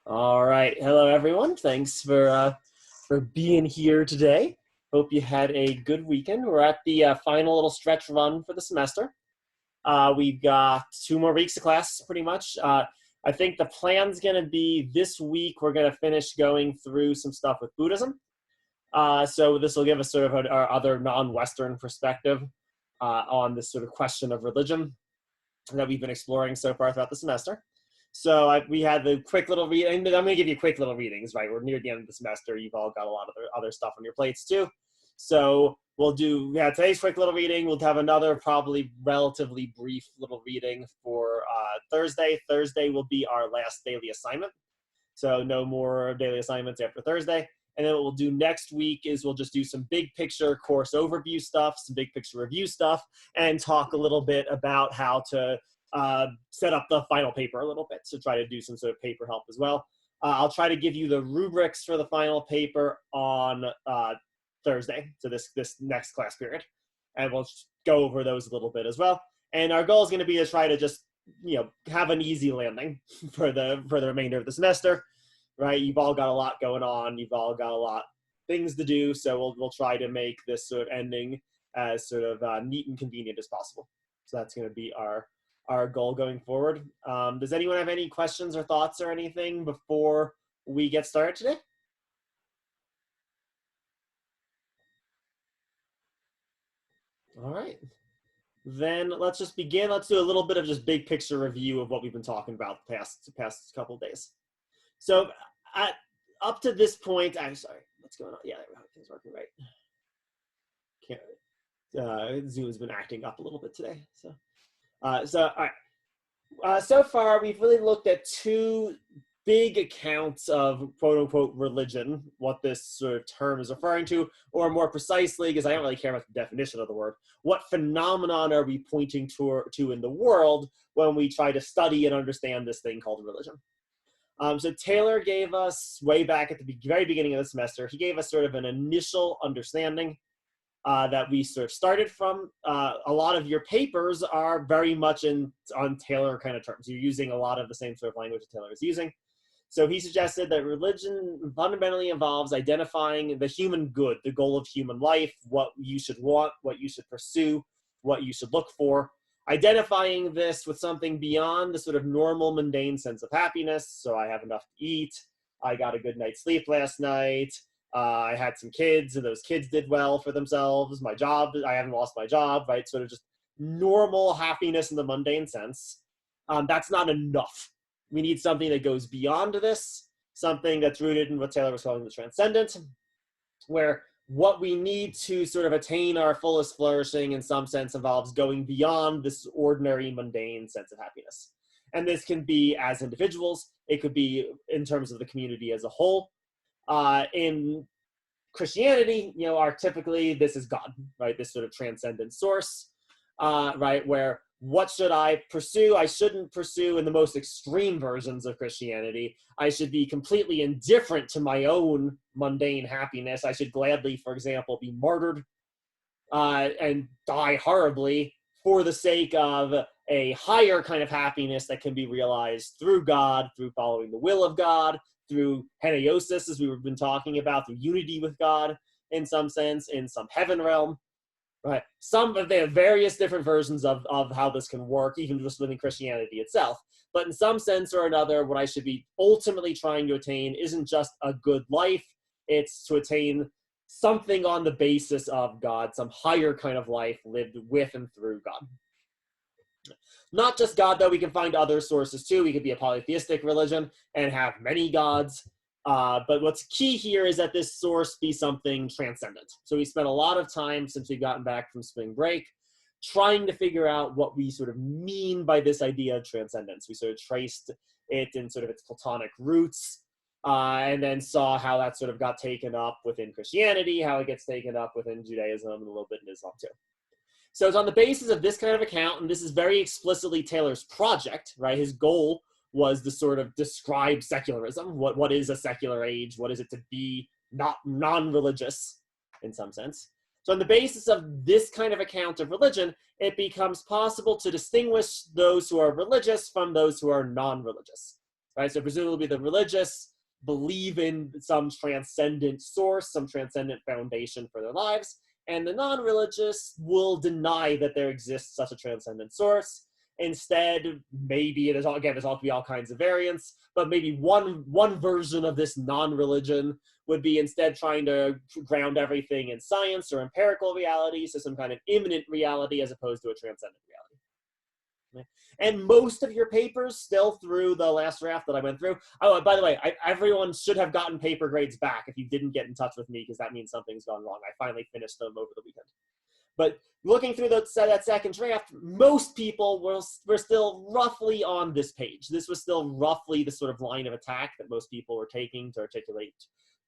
All right. Hello, everyone. Thanks for being here today. Hope you had a good weekend. We're at the final little stretch run for the semester. We've got 2 more weeks of class, pretty much. I think the plan's going to be this week. We're going to finish going through some stuff with Buddhism. So this will give us sort of our other non-Western perspective on this sort of question of religion that we've been exploring so far throughout the semester. So we had the quick little reading. I'm going to give you quick little readings, right? We're near the end of the semester. You've all got a lot of other stuff on your plates too. So we'll do, today's quick little reading. We'll have another probably relatively brief little reading for Thursday. Thursday will be our last daily assignment. So no more daily assignments after Thursday. And then what we'll do next week is we'll just do some big picture course overview stuff, some big picture review stuff, and talk a little bit about how to set up the final paper a little bit. So try to do some sort of paper help as well. I'll try to give you the rubrics for the final paper on Thursday, so this next class period. And we'll go over those a little bit as well. And our goal is going to be to try to just, have an easy landing for the remainder of the semester. Right, you've all got a lot going on. You've all got a lot things to do. So we'll try to make this sort of ending as sort of neat and convenient as possible. So that's going to be our goal going forward. Does anyone have any questions or thoughts or anything before we get started today? All right. Then let's just begin. Let's do a little bit of just big picture review of what we've been talking about the past couple of days. So up to this point, I'm sorry, what's going on? Yeah, everything's working right. Zoom's been acting up a little bit today. So all right. So far, we've really looked at two big accounts of quote unquote religion, what this sort of term is referring to, or more precisely, because I don't really care about the definition of the word, what phenomenon are we pointing to in the world when we try to study and understand this thing called religion? So Taylor gave us, way back at the very beginning of the semester, he gave us sort of an initial understanding that we sort of started from. A lot of your papers are very much on Taylor kind of terms. You're using a lot of the same sort of language that Taylor is using. So he suggested that religion fundamentally involves identifying the human good, the goal of human life, what you should want, what you should pursue, what you should look for, identifying this with something beyond the sort of normal mundane sense of happiness. So I have enough to eat, I got a good night's sleep last night, I had some kids and those kids did well for themselves, my job, I haven't lost my job, right? Sort of just normal happiness in the mundane sense. That's not enough. We need something that goes beyond this, something that's rooted in what Taylor was calling the transcendent, where what we need to sort of attain our fullest flourishing in some sense involves going beyond this ordinary mundane sense of happiness. And this can be as individuals, it could be in terms of the community as a whole. In Christianity, typically this is God, right? This sort of transcendent source, right? Where what should I pursue? I shouldn't pursue in the most extreme versions of Christianity. I should be completely indifferent to my own mundane happiness. I should gladly, for example, be martyred and die horribly for the sake of a higher kind of happiness that can be realized through God, through following the will of God, through heneosis, as we've been talking about, through unity with God in some sense, in some heaven realm. Right. They have various different versions of how this can work, even just within Christianity itself. But in some sense or another, what I should be ultimately trying to attain isn't just a good life. It's to attain something on the basis of God, some higher kind of life lived with and through God. Not just God, though. We can find other sources too. We could be a polytheistic religion and have many gods. But what's key here is that this source be something transcendent. So we spent a lot of time since we've gotten back from spring break trying to figure out what we sort of mean by this idea of transcendence. We sort of traced it in sort of its Platonic roots, and then saw how that sort of got taken up within Christianity, how it gets taken up within Judaism, and a little bit in Islam too. So it's on the basis of this kind of account, and this is very explicitly Taylor's project, right? His goal was to sort of describe secularism. What is a secular age? What is it to be not non-religious in some sense? So on the basis of this kind of account of religion, it becomes possible to distinguish those who are religious from those who are non-religious. right? So presumably the religious believe in some transcendent source, some transcendent foundation for their lives, and the non-religious will deny that there exists such a transcendent source. Instead, maybe it is all, again, there's all to be all kinds of variants, but maybe one version of this non-religion would be instead trying to ground everything in science or empirical reality, so some kind of immanent reality as opposed to a transcendent reality. And most of your papers, still through the last draft that I went through. Oh, by the way, everyone should have gotten paper grades back if you didn't get in touch with me, because that means something's gone wrong. I finally finished them over the weekend. But looking through that second draft, most people were still roughly on this page. This was still roughly the sort of line of attack that most people were taking to articulate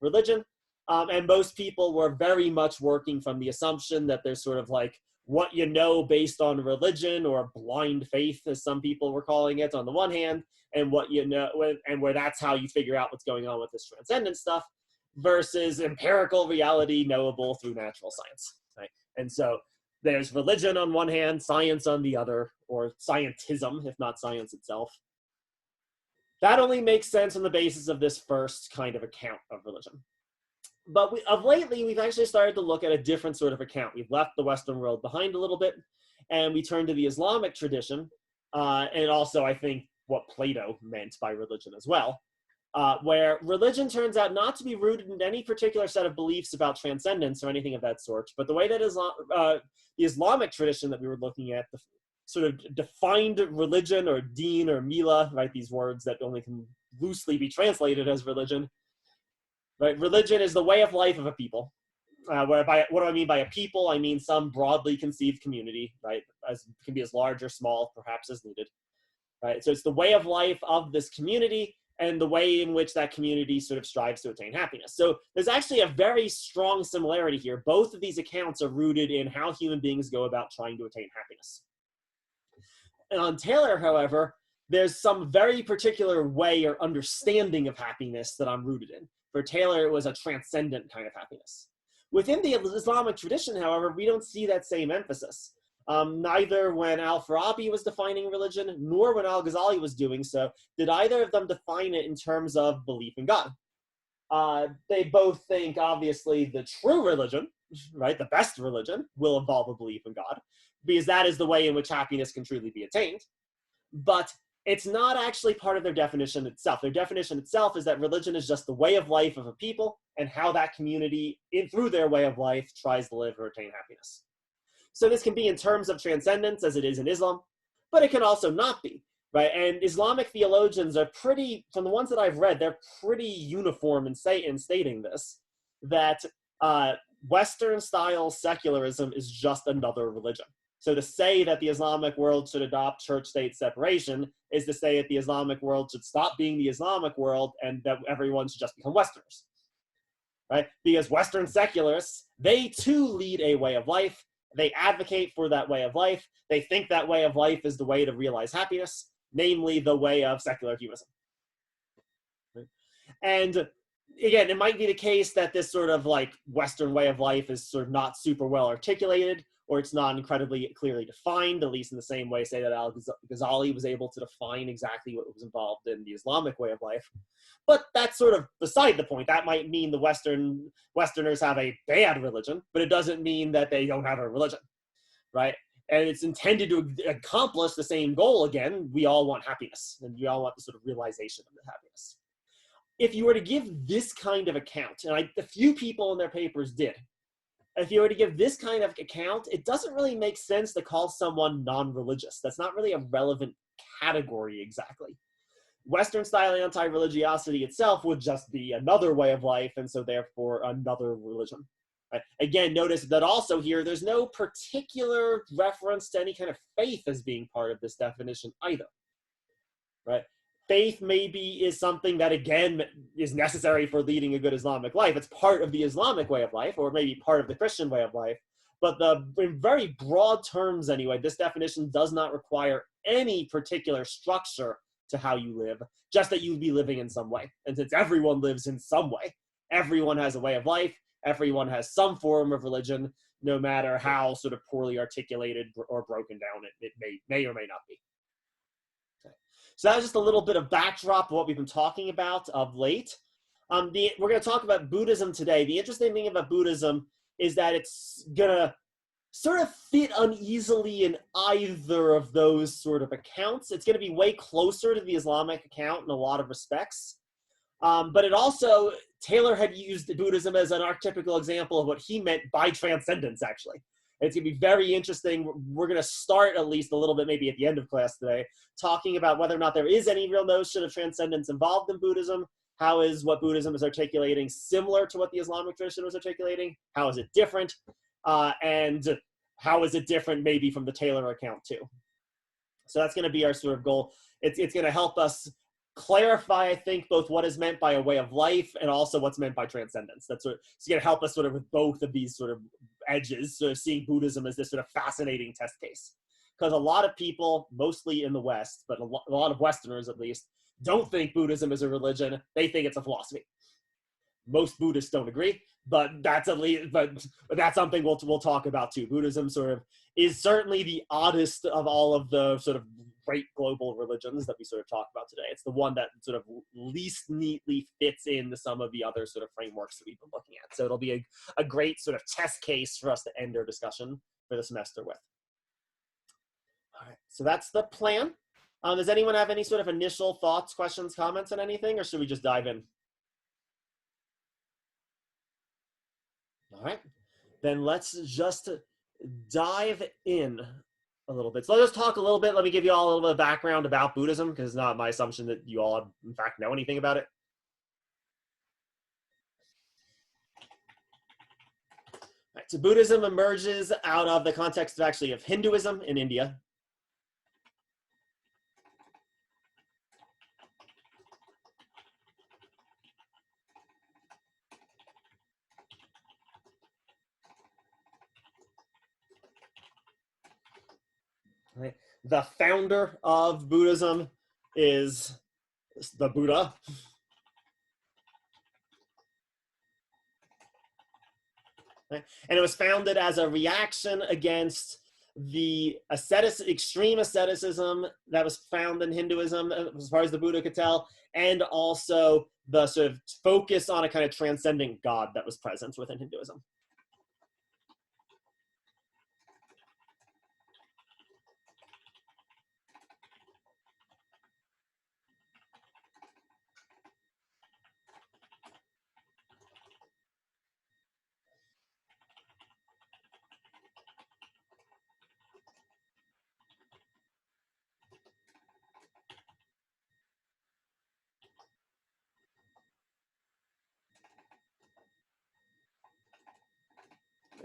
religion. And most people were very much working from the assumption that there's sort of like what you know based on religion, or blind faith, as some people were calling it, on the one hand, and what you know, and where that's how you figure out what's going on with this transcendent stuff, versus empirical reality knowable through natural science. Right? And so there's religion on one hand, science on the other, or scientism, if not science itself. That only makes sense on the basis of this first kind of account of religion. But of lately, we've actually started to look at a different sort of account. We've left the Western world behind a little bit, and we turned to the Islamic tradition, and also, I think, what Plato meant by religion as well, where religion turns out not to be rooted in any particular set of beliefs about transcendence or anything of that sort, but the way that the Islamic tradition that we were looking at, the sort of defined religion, or deen, or mila, right, these words that only can loosely be translated as religion. Right? Religion is the way of life of a people. Whereby, what do I mean by a people? I mean some broadly conceived community, right? As can be as large or small, perhaps as needed. Right? So it's the way of life of this community, and the way in which that community sort of strives to attain happiness. So there's actually a very strong similarity here. Both of these accounts are rooted in how human beings go about trying to attain happiness. And on Taylor, however, there's some very particular way or understanding of happiness that I'm rooted in. For Taylor, it was a transcendent kind of happiness. Within the Islamic tradition, however, we don't see that same emphasis. Neither when Al-Farabi was defining religion, nor when Al-Ghazali was doing so, did either of them define it in terms of belief in God. They both think, obviously, the true religion, right, the best religion, will involve a belief in God, because that is the way in which happiness can truly be attained. But it's not actually part of their definition itself. Their definition itself is that religion is just the way of life of a people, and how that community, through their way of life, tries to live or attain happiness. So this can be in terms of transcendence, as it is in Islam, but it can also not be, right? And Islamic theologians are pretty, from the ones that I've read, they're pretty uniform in stating this, that Western-style secularism is just another religion. So to say that the Islamic world should adopt church-state separation is to say that the Islamic world should stop being the Islamic world, and that everyone should just become Westerners, right? Because Western secularists, they too lead a way of life. They advocate for that way of life. They think that way of life is the way to realize happiness, namely the way of secular humanism. Right? And again, it might be the case that this sort of like Western way of life is sort of not super well articulated, or it's not incredibly clearly defined, at least in the same way, say, that Al-Ghazali was able to define exactly what was involved in the Islamic way of life. But that's sort of beside the point. That might mean the Westerners have a bad religion, but it doesn't mean that they don't have a religion, right? And it's intended to accomplish the same goal again. We all want happiness, and we all want the sort of realization of the happiness. If you were to give this kind of account, and a few people in their papers did, if you were to give this kind of account, it doesn't really make sense to call someone non-religious. That's not really a relevant category exactly. Western-style anti-religiosity itself would just be another way of life, and so therefore another religion. Right? Again, notice that also here, there's no particular reference to any kind of faith as being part of this definition either. Right? Faith maybe is something that, again, is necessary for leading a good Islamic life. It's part of the Islamic way of life, or maybe part of the Christian way of life. But in very broad terms anyway, this definition does not require any particular structure to how you live, just that you'd be living in some way. And since everyone lives in some way, everyone has a way of life, everyone has some form of religion, no matter how sort of poorly articulated or broken down it may or may not be. So that was just a little bit of backdrop of what we've been talking about of late. We're going to talk about Buddhism today. The interesting thing about Buddhism is that it's going to sort of fit uneasily in either of those sort of accounts. It's going to be way closer to the Islamic account in a lot of respects. But it also, Taylor had used Buddhism as an archetypical example of what he meant by transcendence, actually. It's going to be very interesting. We're going to start, at least a little bit, maybe at the end of class today, talking about whether or not there is any real notion of transcendence involved in Buddhism. How is what Buddhism is articulating similar to what the Islamic tradition was articulating? How is it different? And how is it different maybe from the Taylor account too? So that's going to be our sort of goal. It's going to help us clarify, I think, both what is meant by a way of life and also what's meant by transcendence. It's going to help us sort of with both of these sort of edges, sort of seeing Buddhism as this sort of fascinating test case. Because a lot of people, mostly in the West, but a lot of Westerners at least, don't think Buddhism is a religion. They think it's a philosophy. Most Buddhists don't agree, but that's that's something we'll talk about too. Buddhism sort of is certainly the oddest of all of the sort of great global religions that we sort of talk about today. It's the one that sort of least neatly fits into some of the other sort of frameworks that we've been looking at. So it'll be a great sort of test case for us to end our discussion for the semester with. All right, so that's the plan. Does anyone have any sort of initial thoughts, questions, comments on anything, or should we just dive in? All right, then let's just dive in a little bit. So let's talk a little bit. Let me give you all a little bit of background about Buddhism, because it's not my assumption that you all, in fact, know anything about it. All right, so Buddhism emerges out of the context of actually of Hinduism in India. Right. The founder of Buddhism is the Buddha. Right. And it was founded as a reaction against the extreme asceticism that was found in Hinduism, as far as the Buddha could tell, and also the sort of focus on a kind of transcendent God that was present within Hinduism.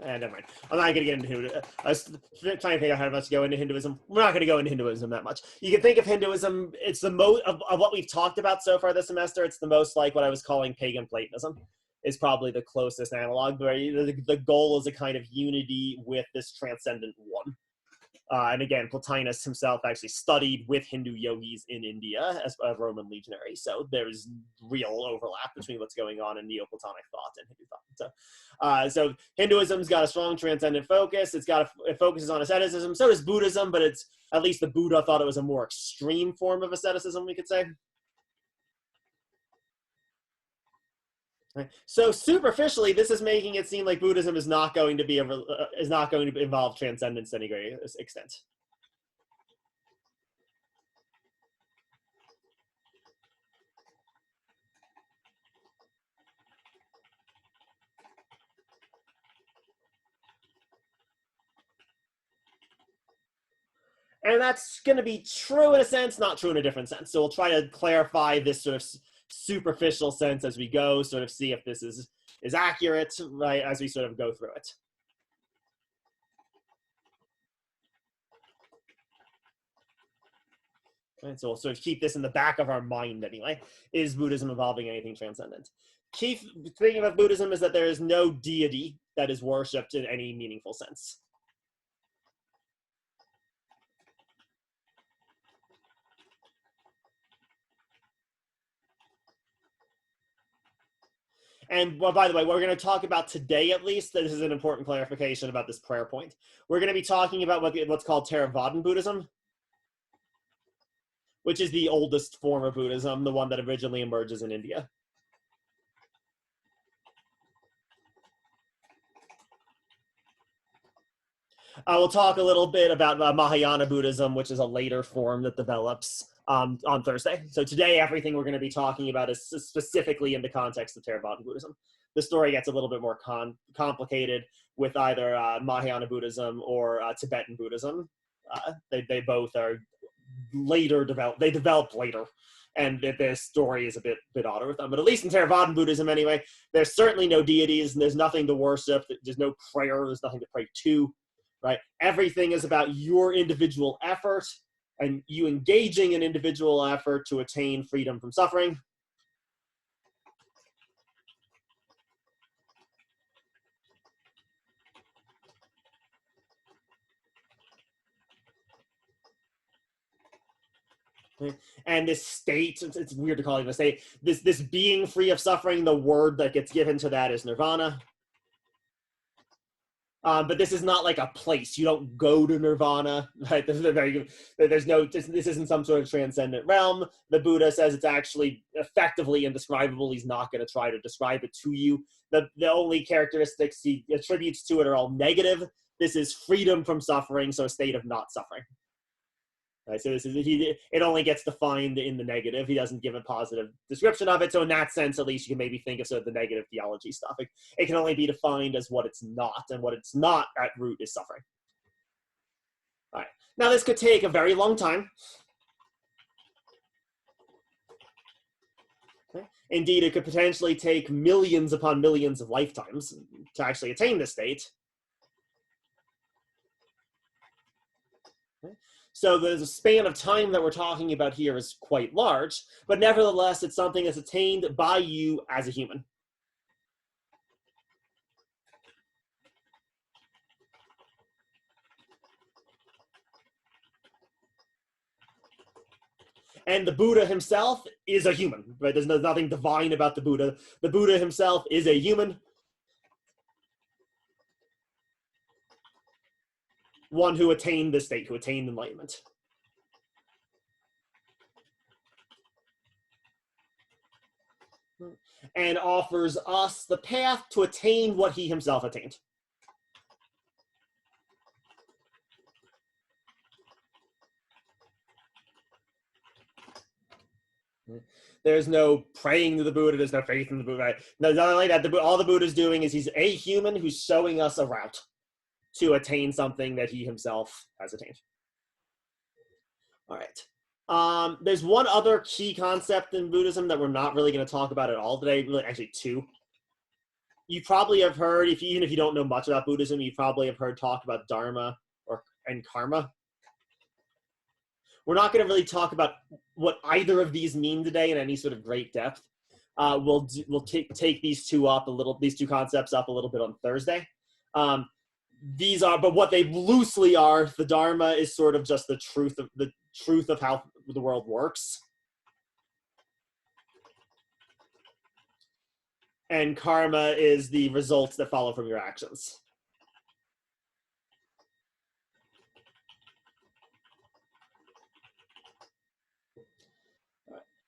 Never mind. I'm not going to get into Hinduism. I was trying to figure out how much to go into Hinduism. We're not going to go into Hinduism that much. You can think of Hinduism, it's the most, of what we've talked about so far this semester, it's the most like what I was calling pagan Platonism. Is probably the closest analog, where the goal is a kind of unity with this transcendent one. And again, Plotinus himself actually studied with Hindu yogis in India as a Roman legionary. So there's real overlap between what's going on in Neoplatonic thought and Hindu thought. So Hinduism's got a strong transcendent focus. It focuses on asceticism. So does Buddhism, but it's at least the Buddha thought it was a more extreme form of asceticism, we could say. So superficially, this is making it seem like Buddhism is not going to involve transcendence to any great extent. And that's going to be true in a sense, not true in a different sense. So we'll try to clarify this sort of superficial sense as we go, sort of see if this is accurate, right, as we sort of go through it. Right, so we'll sort of keep this in the back of our mind anyway. Is Buddhism involving anything transcendent? Key thing about Buddhism is that there is no deity that is worshipped in any meaningful sense. And well, by the way, we're going to talk about today, at least, this is an important clarification about this prayer point. We're going to be talking about what's called Theravadan Buddhism, which is the oldest form of Buddhism, the one that originally emerges in India. We'll talk a little bit about Mahayana Buddhism, which is a later form that develops on Thursday. So today, everything we're going to be talking about is specifically in the context of Theravada Buddhism. The story gets a little bit more complicated with either Mahayana Buddhism or Tibetan Buddhism. They both are later developed. They developed later, and their story is a bit odder with them. But at least in Theravada Buddhism, anyway, there's certainly no deities, and there's nothing to worship. There's no prayer. There's nothing to pray to. Right? Everything is about your individual effort and you engaging in individual effort to attain freedom from suffering. And this state, it's weird to call it a state, this being free of suffering, the word that gets given to that is nirvana. But this is not like a place. You don't go to nirvana, right? This isn't some sort of transcendent realm. The Buddha says it's actually effectively indescribable. He's not going to try to describe it to you. The only characteristics he attributes to it are all negative. This is freedom from suffering, so a state of not suffering. Right, so it only gets defined in the negative. He doesn't give a positive description of it. So in that sense, at least you can maybe think of sort of the negative theology stuff. It can only be defined as what it's not, and what it's not at root is suffering. All right. Now this could take a very long time. Okay. Indeed, it could potentially take millions upon millions of lifetimes to actually attain this state. So the span of time that we're talking about here is quite large, but nevertheless, it's something that's attained by you as a human. And the Buddha himself is a human, right? There's nothing divine about the Buddha. The Buddha himself is a human. One who attained this state, who attained enlightenment. And offers us the path to attain what he himself attained. There's no praying to the Buddha, there's no faith in the Buddha. Right? No, not only that, all the Buddha's doing is he's a human who's showing us a route to attain something that he himself has attained. All right. There's one other key concept in Buddhism that we're not really going to talk about at all today. Really, actually, two. You probably have heard, even if you don't know much about Buddhism, you probably have heard talk about Dharma and karma. We're not going to really talk about what either of these mean today in any sort of great depth. We'll take these two concepts up a little bit on Thursday. But what they loosely are, the Dharma is sort of just the truth of how the world works. And karma is the results that follow from your actions.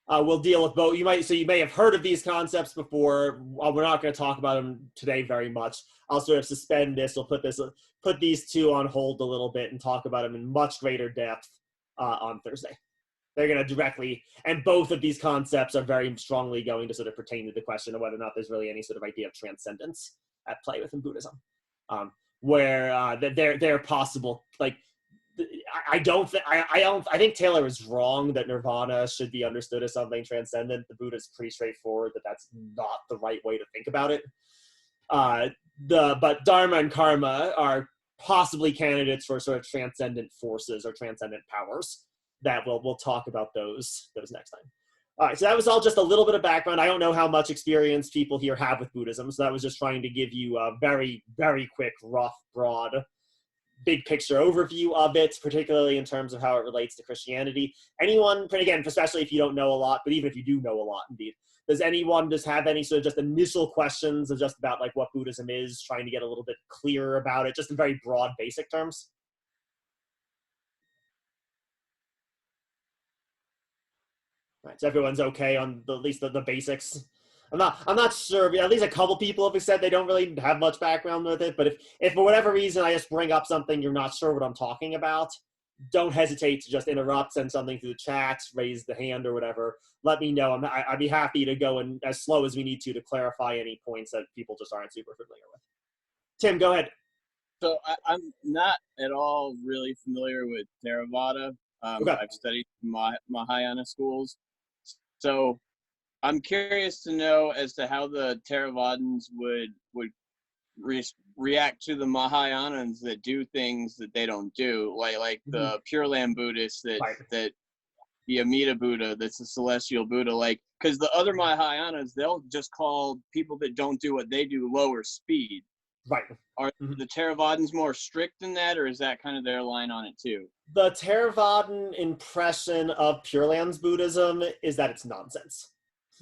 We'll deal with both. You may have heard of these concepts before. We're not going to talk about them today very much. I'll sort of suspend this. We'll put these two on hold a little bit and talk about them in much greater depth on Thursday. They're going to directly, and both of these concepts are very strongly going to sort of pertain to the question of whether or not there's really any sort of idea of transcendence at play within Buddhism, where they're possible. Like, I think Taylor is wrong that nirvana should be understood as something transcendent. The Buddha is pretty straightforward that that's not the right way to think about it. But Dharma and karma are possibly candidates for sort of transcendent forces or transcendent powers. That we'll talk about those next time. All right, so that was all just a little bit of background. I don't know how much experience people here have with Buddhism, so that was just trying to give you a very, very quick, rough, broad, big picture overview of it, particularly in terms of how it relates to Christianity. Anyone, again, especially if you don't know a lot, but even if you do know a lot, indeed, does anyone just have any sort of just initial questions of just about like what Buddhism is, trying to get a little bit clearer about it, just in very broad, basic terms? Right, so everyone's okay on at least the basics. I'm not sure. At least a couple people have said they don't really have much background with it. But if for whatever reason I just bring up something you're not sure what I'm talking about, don't hesitate to just interrupt, send something through the chat, raise the hand or whatever. Let me know. I'd be happy to go in as slow as we need to clarify any points that people just aren't super familiar with. Tim, go ahead. So I'm not at all really familiar with Theravada. Okay. I've studied Mahayana schools. So I'm curious to know as to how the Theravadins would react to the Mahayans that do things that they don't do, like the Pure Land Buddhists that the Amida Buddha, that's the celestial Buddha, because the other Mahayanas, they'll just call people that don't do what they do lower speed. Right. Are the Theravadins more strict than that, or is that kind of their line on it too? The Theravadan impression of Pure Lands Buddhism is that it's nonsense.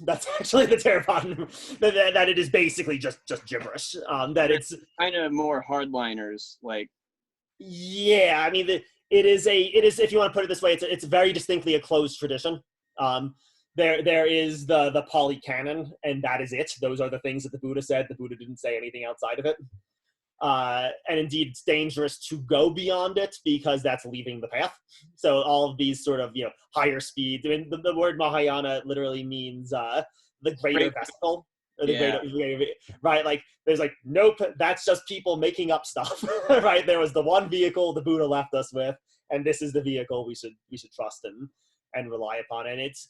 That's actually the Theravadan, that it is basically just gibberish. That it's kind of more hardliners, like. Yeah, I mean, it is if you want to put it this way, it's very distinctly a closed tradition. There is the Pali Canon, and that is it. Those are the things that the Buddha said. The Buddha didn't say anything outside of it. And indeed, it's dangerous to go beyond it because that's leaving the path. So all of these sort of higher speed. I mean, the word Mahayana literally means the greater vesicle. Or the greater, right? Like there's like, nope, that's just people making up stuff. Right? There was the one vehicle the Buddha left us with, and this is the vehicle we should trust and rely upon. And it's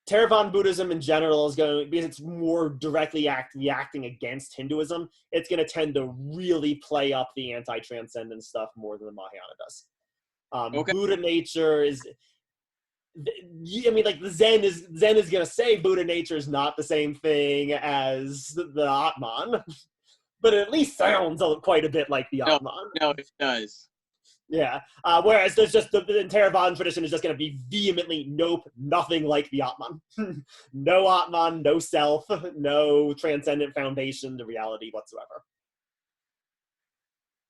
Theravada Buddhism in general is going, because it's more directly reacting against Hinduism, it's going to tend to really play up the anti-transcendent stuff more than the Mahayana does. Okay. Buddha nature is, I mean, like the Zen is going to say Buddha nature is not the same thing as the Atman, but it at least sounds quite a bit like the Atman. No, it does. Yeah. Whereas there's just the Theravadan tradition is just going to be vehemently, nope, nothing like the Atman. No Atman, no self, no transcendent foundation to reality whatsoever.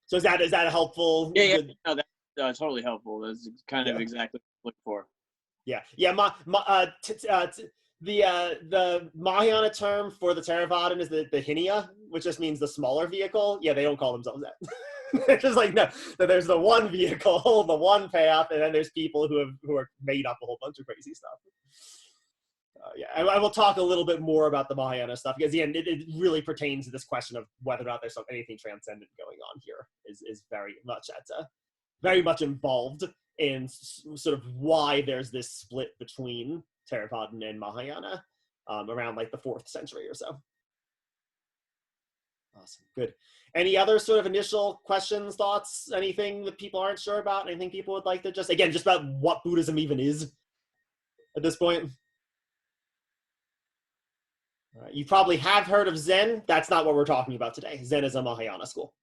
So is that a helpful? Yeah. No, that's totally helpful. That's kind of exactly what I'm looking for. Yeah. The Mahayana term for the Theravadan is the Hinaya, which just means the smaller vehicle. Yeah, they don't call themselves that. They're just like, no, there's the one vehicle, the one path, and then there's people who are made up a whole bunch of crazy stuff. I will talk a little bit more about the Mahayana stuff because again, it really pertains to this question of whether or not there's anything transcendent going on here. Is very much involved in sort of why there's this split between Theravadan and Mahayana around like the 4th century or so. Awesome, good. Any other sort of initial questions, thoughts, anything that people aren't sure about? Anything people would like to just about what Buddhism even is at this point? You probably have heard of Zen. That's not what we're talking about today. Zen is a Mahayana school.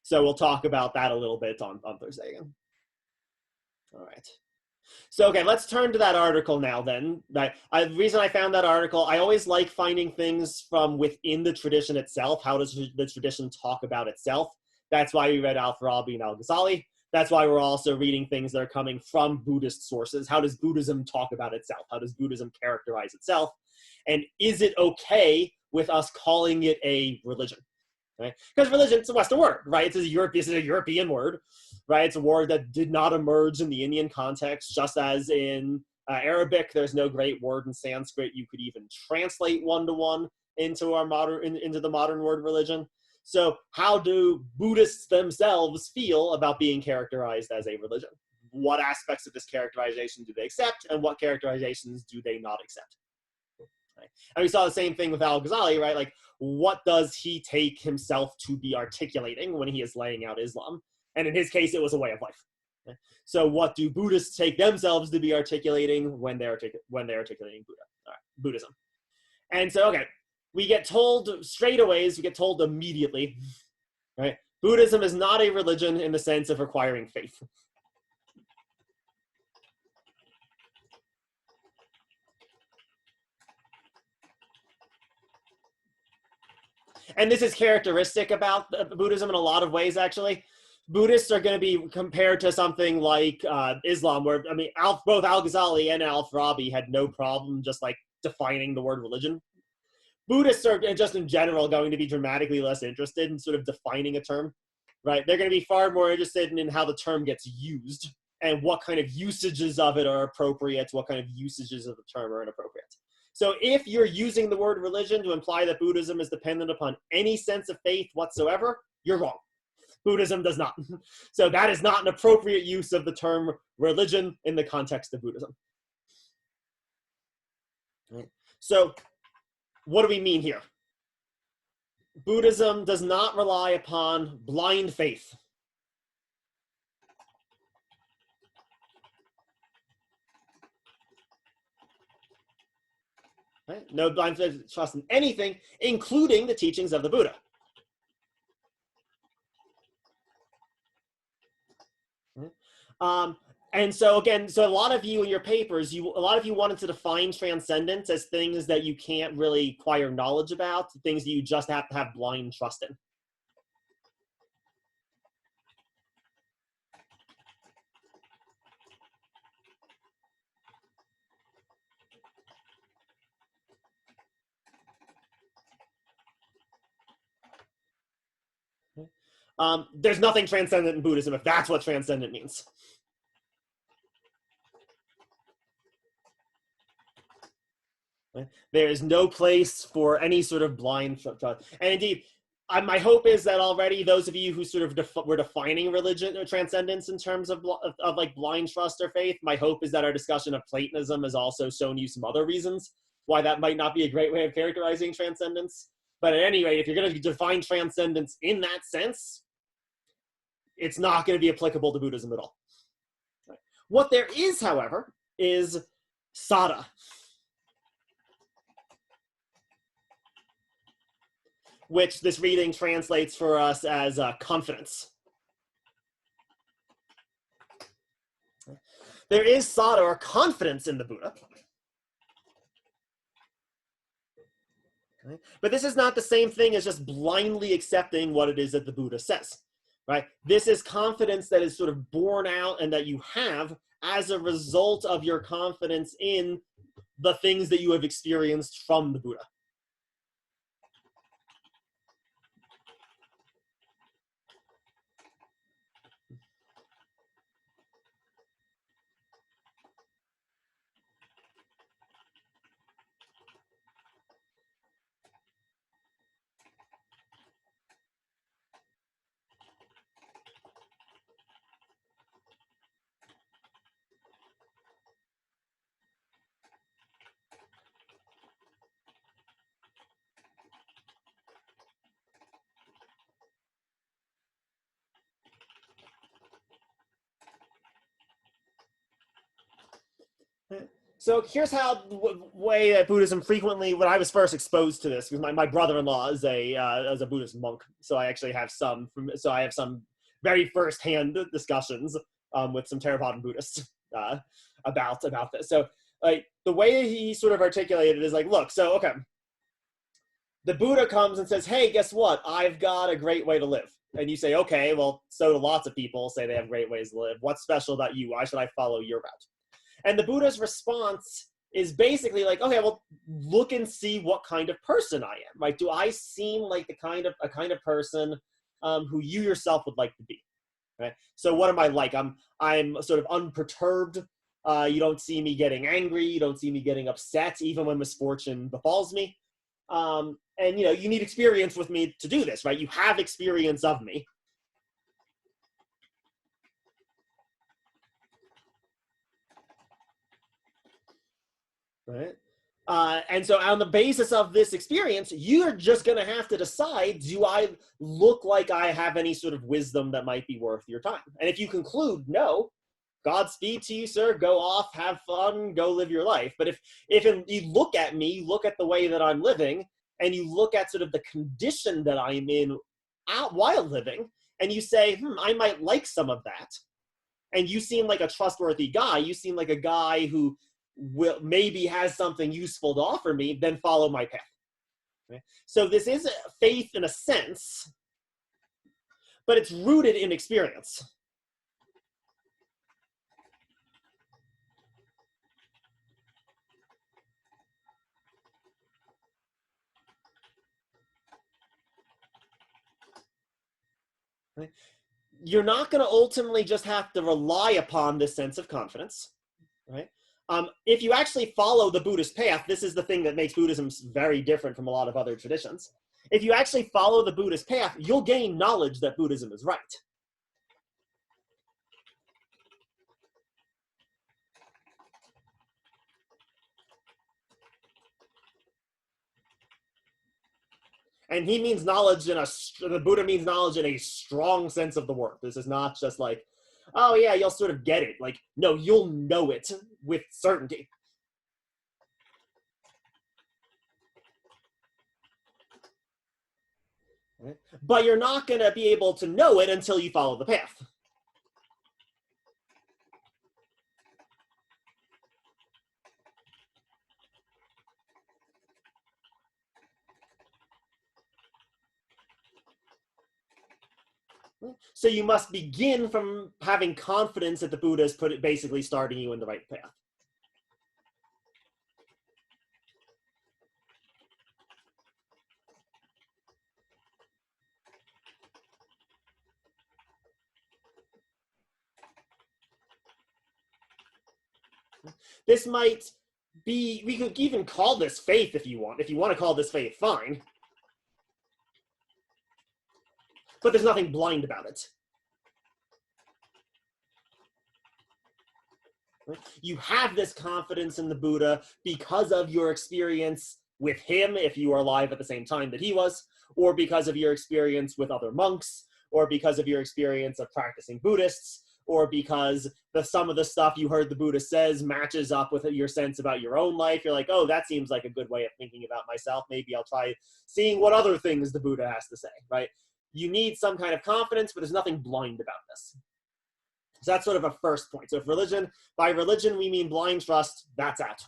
So we'll talk about that a little bit on Thursday again. All right. So, okay, let's turn to that article now then. The reason I found that article, I always like finding things from within the tradition itself. How does the tradition talk about itself? That's why we read Al-Farabi and Al-Ghazali. That's why we're also reading things that are coming from Buddhist sources. How does Buddhism talk about itself? How does Buddhism characterize itself? And is it okay with us calling it a religion? Right? Because religion, it's a Western word, right? It's a European word, right? It's a word that did not emerge in the Indian context, just as in Arabic, there's no great word in Sanskrit you could even translate one-to-one into the modern word religion. So how do Buddhists themselves feel about being characterized as a religion? What aspects of this characterization do they accept, and what characterizations do they not accept? Right? And we saw the same thing with Al-Ghazali, right? Like, what does he take himself to be articulating when he is laying out Islam? And in his case, it was a way of life. Okay? So what do Buddhists take themselves to be articulating when they're articulating Buddhism? And so, okay, we get told straightaways, we get told immediately, right? Buddhism is not a religion in the sense of requiring faith. And this is characteristic about Buddhism in a lot of ways, actually. Buddhists are going to be compared to something like Islam, where, I mean, both Al-Ghazali and Al-Farabi had no problem just like defining the word religion. Buddhists are just in general going to be dramatically less interested in sort of defining a term, right? They're going to be far more interested in how the term gets used and what kind of usages of it are appropriate, what kind of usages of the term are inappropriate. So if you're using the word religion to imply that Buddhism is dependent upon any sense of faith whatsoever, you're wrong. Buddhism does not. So that is not an appropriate use of the term religion in the context of Buddhism. Right. So what do we mean here? Buddhism does not rely upon blind faith. Right? No blind trust in anything, including the teachings of the Buddha. And so again, so a lot of you in your papers, a lot of you wanted to define transcendence as things that you can't really acquire knowledge about, things that you just have to have blind trust in. There's nothing transcendent in Buddhism if that's what transcendent means. There is no place for any sort of blind trust. And indeed, my hope is that already those of you who sort of were defining religion or transcendence in terms of like blind trust or faith, my hope is that our discussion of Platonism has also shown you some other reasons why that might not be a great way of characterizing transcendence. But at any rate, if you're going to define transcendence in that sense, it's not going to be applicable to Buddhism at all. What there is, however, is saddha, which this reading translates for us as confidence. There is saddha, or confidence, in the Buddha. Okay. But this is not the same thing as just blindly accepting what it is that the Buddha says. Right? This is confidence that is sort of born out and that you have as a result of your confidence in the things that you have experienced from the Buddha. So here's how the way that Buddhism frequently, when I was first exposed to this, because my brother-in-law is a Buddhist monk, so I actually have some very first-hand discussions with some Theravadan Buddhists about this. So like the way he sort of articulated it is like, look, so okay, the Buddha comes and says, hey, guess what? I've got a great way to live. And you say, okay, well, so do lots of people say they have great ways to live. What's special about you? Why should I follow your route? And the Buddha's response is basically like, okay, well, look and see what kind of person I am. Right? Do I seem like a kind of person who you yourself would like to be? Right? So what am I like? I'm sort of unperturbed. You don't see me getting angry. You don't see me getting upset, even when misfortune befalls me. And you need experience with me to do this, right? You have experience of me. Right? And so on the basis of this experience, you're just going to have to decide, do I look like I have any sort of wisdom that might be worth your time? And if you conclude, no, Godspeed to you, sir, go off, have fun, go live your life. But if you look at me, look at the way that I'm living, and you look at sort of the condition that I'm in while living, and you say, I might like some of that, and you seem like a trustworthy guy, you seem like a guy who maybe has something useful to offer me, then follow my path. Okay? So this is faith in a sense, but it's rooted in experience. Right? You're not going to ultimately just have to rely upon this sense of confidence, right? If you actually follow the Buddhist path, this is the thing that makes Buddhism very different from a lot of other traditions. If you actually follow the Buddhist path, you'll gain knowledge that Buddhism is right. And he means knowledge in the Buddha means knowledge in a strong sense of the word. This is not just like, oh yeah, you'll sort of get it. Like, no, you'll know it with certainty. Right? But you're not going to be able to know it until you follow the path. So you must begin from having confidence that the Buddha is basically starting you in the right path. This might be, we could even call this faith if you want. If you want to call this faith, fine. But there's nothing blind about it. You have this confidence in the Buddha because of your experience with him, if you are alive at the same time that he was, or because of your experience with other monks, or because of your experience of practicing Buddhists, or because some of the stuff you heard the Buddha says matches up with your sense about your own life. You're like, oh, that seems like a good way of thinking about myself. Maybe I'll try seeing what other things the Buddha has to say, right? You need some kind of confidence, but there's nothing blind about this. So that's sort of a first point. So if by religion we mean blind trust, that's out.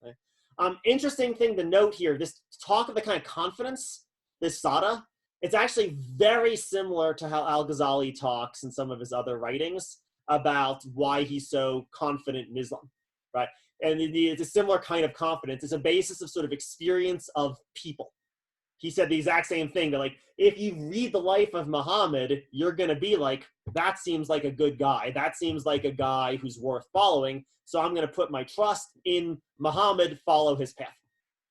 Okay? Interesting thing to note here, this talk of the kind of confidence, this sada, it's actually very similar to how Al-Ghazali talks in some of his other writings about why he's so confident in Islam, right? And it's a similar kind of confidence. It's a basis of sort of experience of people. He said the exact same thing, that like, if you read the life of Muhammad, you're going to be like, that seems like a good guy. That seems like a guy who's worth following. So I'm going to put my trust in Muhammad, follow his path.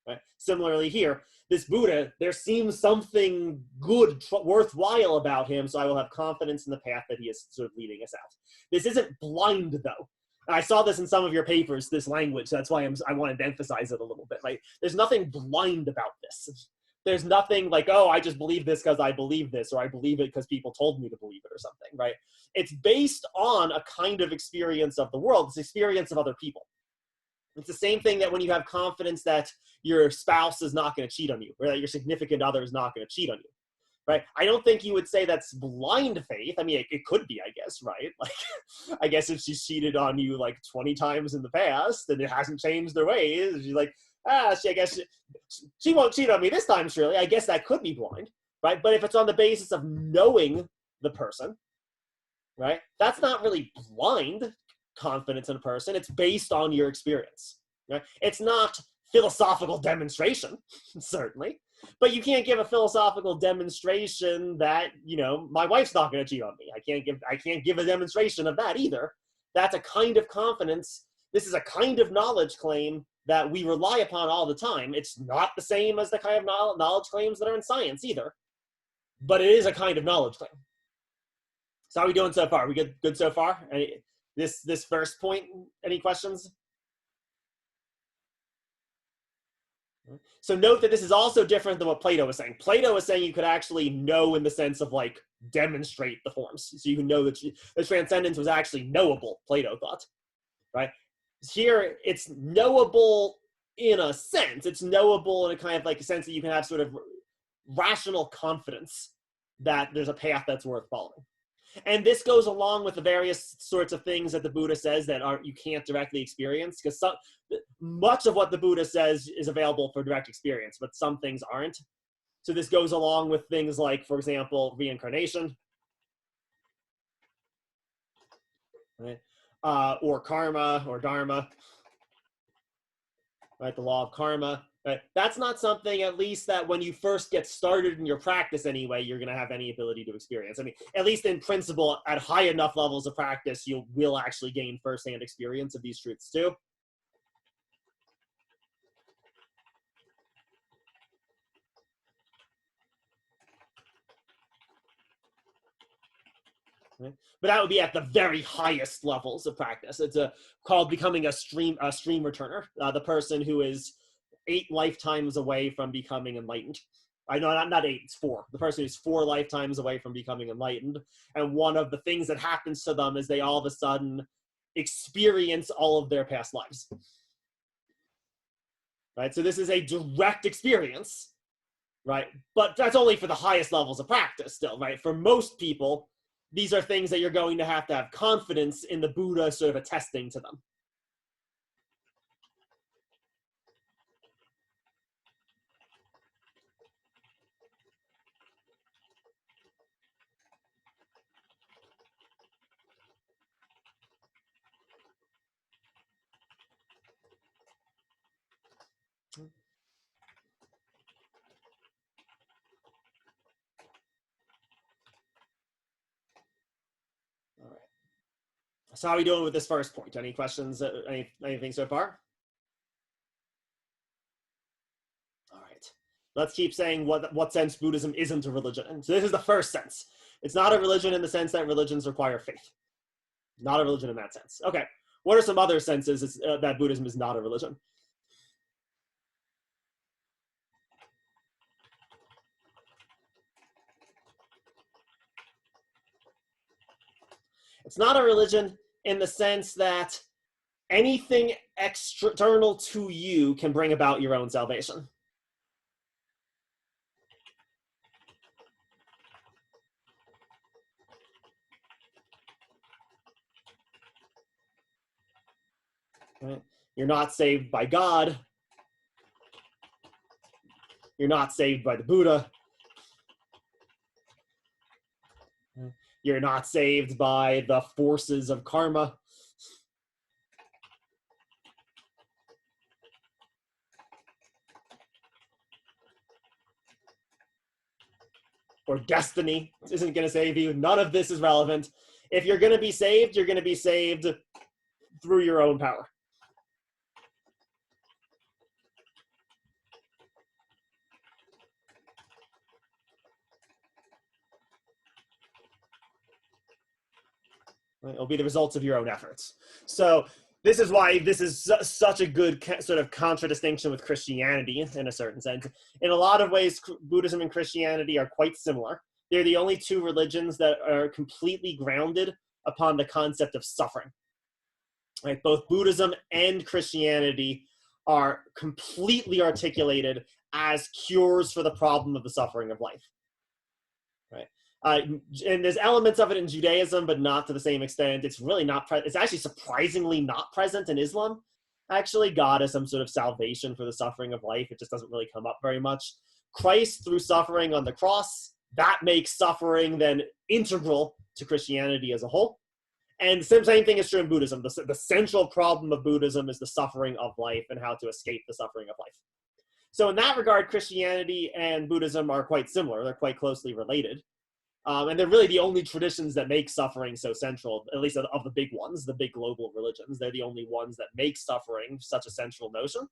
Right? Similarly here, this Buddha, there seems something good, worthwhile about him, so I will have confidence in the path that he is sort of leading us out. This isn't blind, though. And I saw this in some of your papers, this language, so that's why I wanted to emphasize it a little bit. Right? There's nothing blind about this. There's nothing like, oh, I just believe this because I believe this, or I believe it because people told me to believe it or something, right? It's based on a kind of experience of the world. It's experience of other people. It's the same thing that when you have confidence that your spouse is not going to cheat on you, or that your significant other is not going to cheat on you, right? I don't think you would say that's blind faith. I mean, it could be, I guess, right? Like, I guess if she's cheated on you like 20 times in the past and it hasn't changed their ways, she's like, I guess she won't cheat on me this time, surely. I guess that could be blind, right? But if it's on the basis of knowing the person, right, that's not really blind confidence in a person. It's based on your experience, right? It's not philosophical demonstration, certainly, but you can't give a philosophical demonstration that, you know, my wife's not going to cheat on me. I can't give a demonstration of that either. That's a kind of confidence. This is a kind of knowledge claim that we rely upon all the time. It's not the same as the kind of knowledge claims that are in science either, but it is a kind of knowledge claim. So how are we doing so far? We good so far? This first point, any questions? So note that this is also different than what Plato was saying. Plato was saying you could actually know in the sense of like demonstrate the forms. So you can know that the transcendence was actually knowable, Plato thought, right? Here, it's knowable in a sense. It's knowable in a kind of like a sense that you can have sort of rational confidence that there's a path that's worth following. And this goes along with the various sorts of things that the Buddha says that you can't directly experience, because much of what the Buddha says is available for direct experience, but some things aren't. So this goes along with things like, for example, reincarnation, right? Or karma or dharma, right? The law of karma. Right? That's not something, at least, that when you first get started in your practice anyway, you're going to have any ability to experience. I mean, at least in principle, at high enough levels of practice, you will actually gain firsthand experience of these truths too. Right? But that would be at the very highest levels of practice. It's called becoming a stream returner, the person who is 8 lifetimes away from becoming enlightened. I know, not 8, it's 4. The person who's 4 lifetimes away from becoming enlightened. And one of the things that happens to them is they all of a sudden experience all of their past lives. Right? So this is a direct experience, right? But that's only for the highest levels of practice still, right? For most people, these are things that you're going to have confidence in the Buddha sort of attesting to them. All right. So how are we doing with this first point? Any questions? Anything so far? All right. Let's keep saying what sense Buddhism isn't a religion. And so this is the first sense. It's not a religion in the sense that religions require faith. Not a religion in that sense. Okay. What are some other senses that Buddhism is not a religion? It's not a religion in the sense that anything external to you can bring about your own salvation. Right? You're not saved by God. You're not saved by the Buddha. You're not saved by the forces of karma. Or destiny isn't going to save you. None of this is relevant. If you're going to be saved, you're going to be saved through your own power. It'll be the results of your own efforts. So this is why this is such a good sort of contradistinction with Christianity in a certain sense. In a lot of ways, Buddhism and Christianity are quite similar. They're the only 2 religions that are completely grounded upon the concept of suffering. Right? Both Buddhism and Christianity are completely articulated as cures for the problem of the suffering of life. Right? And there's elements of it in Judaism, but not to the same extent. It's really not. It's actually surprisingly not present in Islam. Actually, God as some sort of salvation for the suffering of life. It just doesn't really come up very much. Christ through suffering on the cross, that makes suffering then integral to Christianity as a whole. And the same thing is true in Buddhism. The central problem of Buddhism is the suffering of life and how to escape the suffering of life. So in that regard, Christianity and Buddhism are quite similar. They're quite closely related. And they're really the only traditions that make suffering so central, at least of the big ones, the big global religions. They're the only ones that make suffering such a central notion.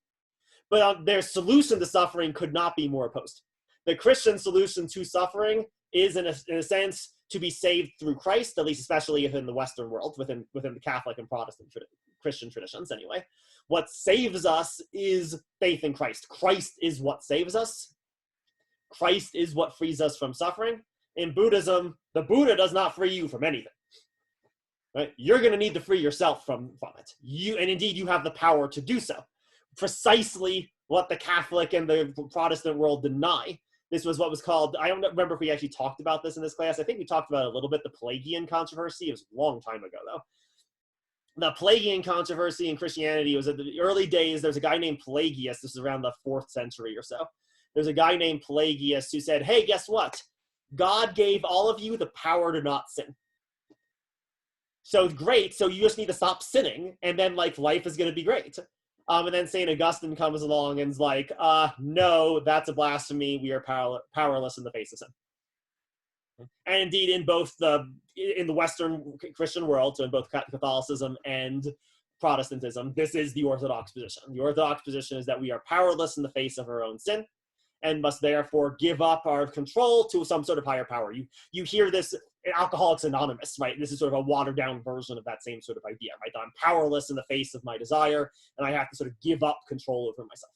But their solution to suffering could not be more opposed. The Christian solution to suffering is, in a sense, to be saved through Christ, at least especially within the Western world, within the Catholic and Protestant Christian traditions anyway. What saves us is faith in Christ. Christ is what saves us. Christ is what frees us from suffering. In Buddhism, the Buddha does not free you from anything. Right? You're going to need to free yourself from it. And indeed, you have the power to do so. Precisely what the Catholic and the Protestant world deny. This was what was called, I don't remember if we actually talked about this in this class. I think we talked about it a little bit, the Pelagian controversy. It was a long time ago, though. The Pelagian controversy in Christianity was in the early days. There's a guy named Pelagius. This is around the 4th century or so. There's a guy named Pelagius who said, hey, guess what? God gave all of you the power to not sin. So great. So you just need to stop sinning, and then like life is going to be great. And then St. Augustine comes along and's like, no, that's a blasphemy. We are powerless in the face of sin. And indeed, in the Western Christian world, so in both Catholicism and Protestantism, this is the Orthodox position. The Orthodox position is that we are powerless in the face of our own sin, and must therefore give up our control to some sort of higher power. You hear this in Alcoholics Anonymous, right? This is sort of a watered down version of that same sort of idea, right? I'm powerless in the face of my desire, and I have to sort of give up control over myself.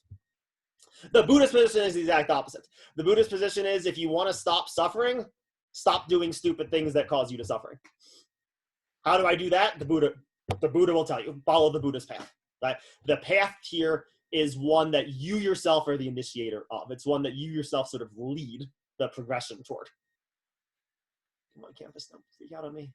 The Buddhist position is the exact opposite. The Buddhist position is, if you want to stop suffering, stop doing stupid things that cause you to suffering. How do I do that? The Buddha will tell you, follow the Buddhist path. Right? The path here is one that you yourself are the initiator of. It's one that you yourself sort of lead the progression toward. Come on, campus, don't freak out on me.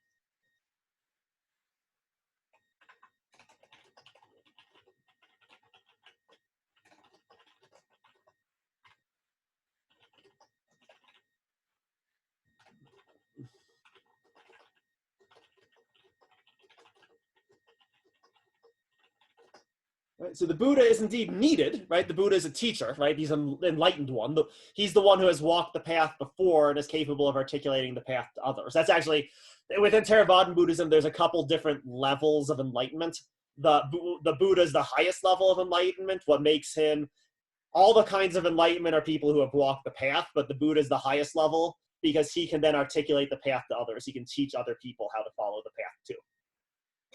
Right? So the Buddha is indeed needed, right? The Buddha is a teacher, right? He's an enlightened one. He's the one who has walked the path before and is capable of articulating the path to others. That's actually, within Theravadan Buddhism, there's a couple different levels of enlightenment. The Buddha is the highest level of enlightenment. What makes him, all the kinds of enlightenment are people who have walked the path, but the Buddha is the highest level because he can then articulate the path to others. He can teach other people how to follow the path too.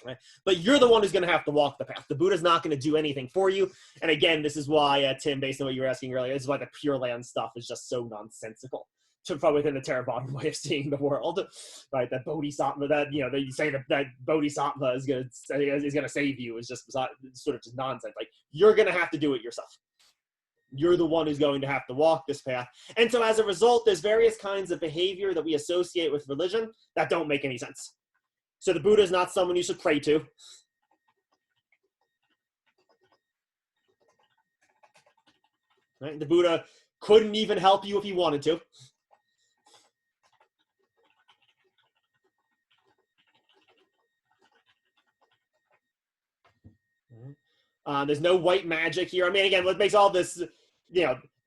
Right? But you're the one who's going to have to walk the path. The Buddha's not going to do anything for you. And again, this is why, Tim, based on what you were asking earlier, this is why the Pure Land stuff is just so nonsensical from within the Theravadan way of seeing the world, right? That Bodhisattva, that you say that Bodhisattva is going to save you is just sort of just nonsense. Like, you're going to have to do it yourself. You're the one who's going to have to walk this path. And so as a result, there's various kinds of behavior that we associate with religion that don't make any sense. So the Buddha is not someone you should pray to. Right? The Buddha couldn't even help you if he wanted to. There's no white magic here. I mean, again, what makes all this,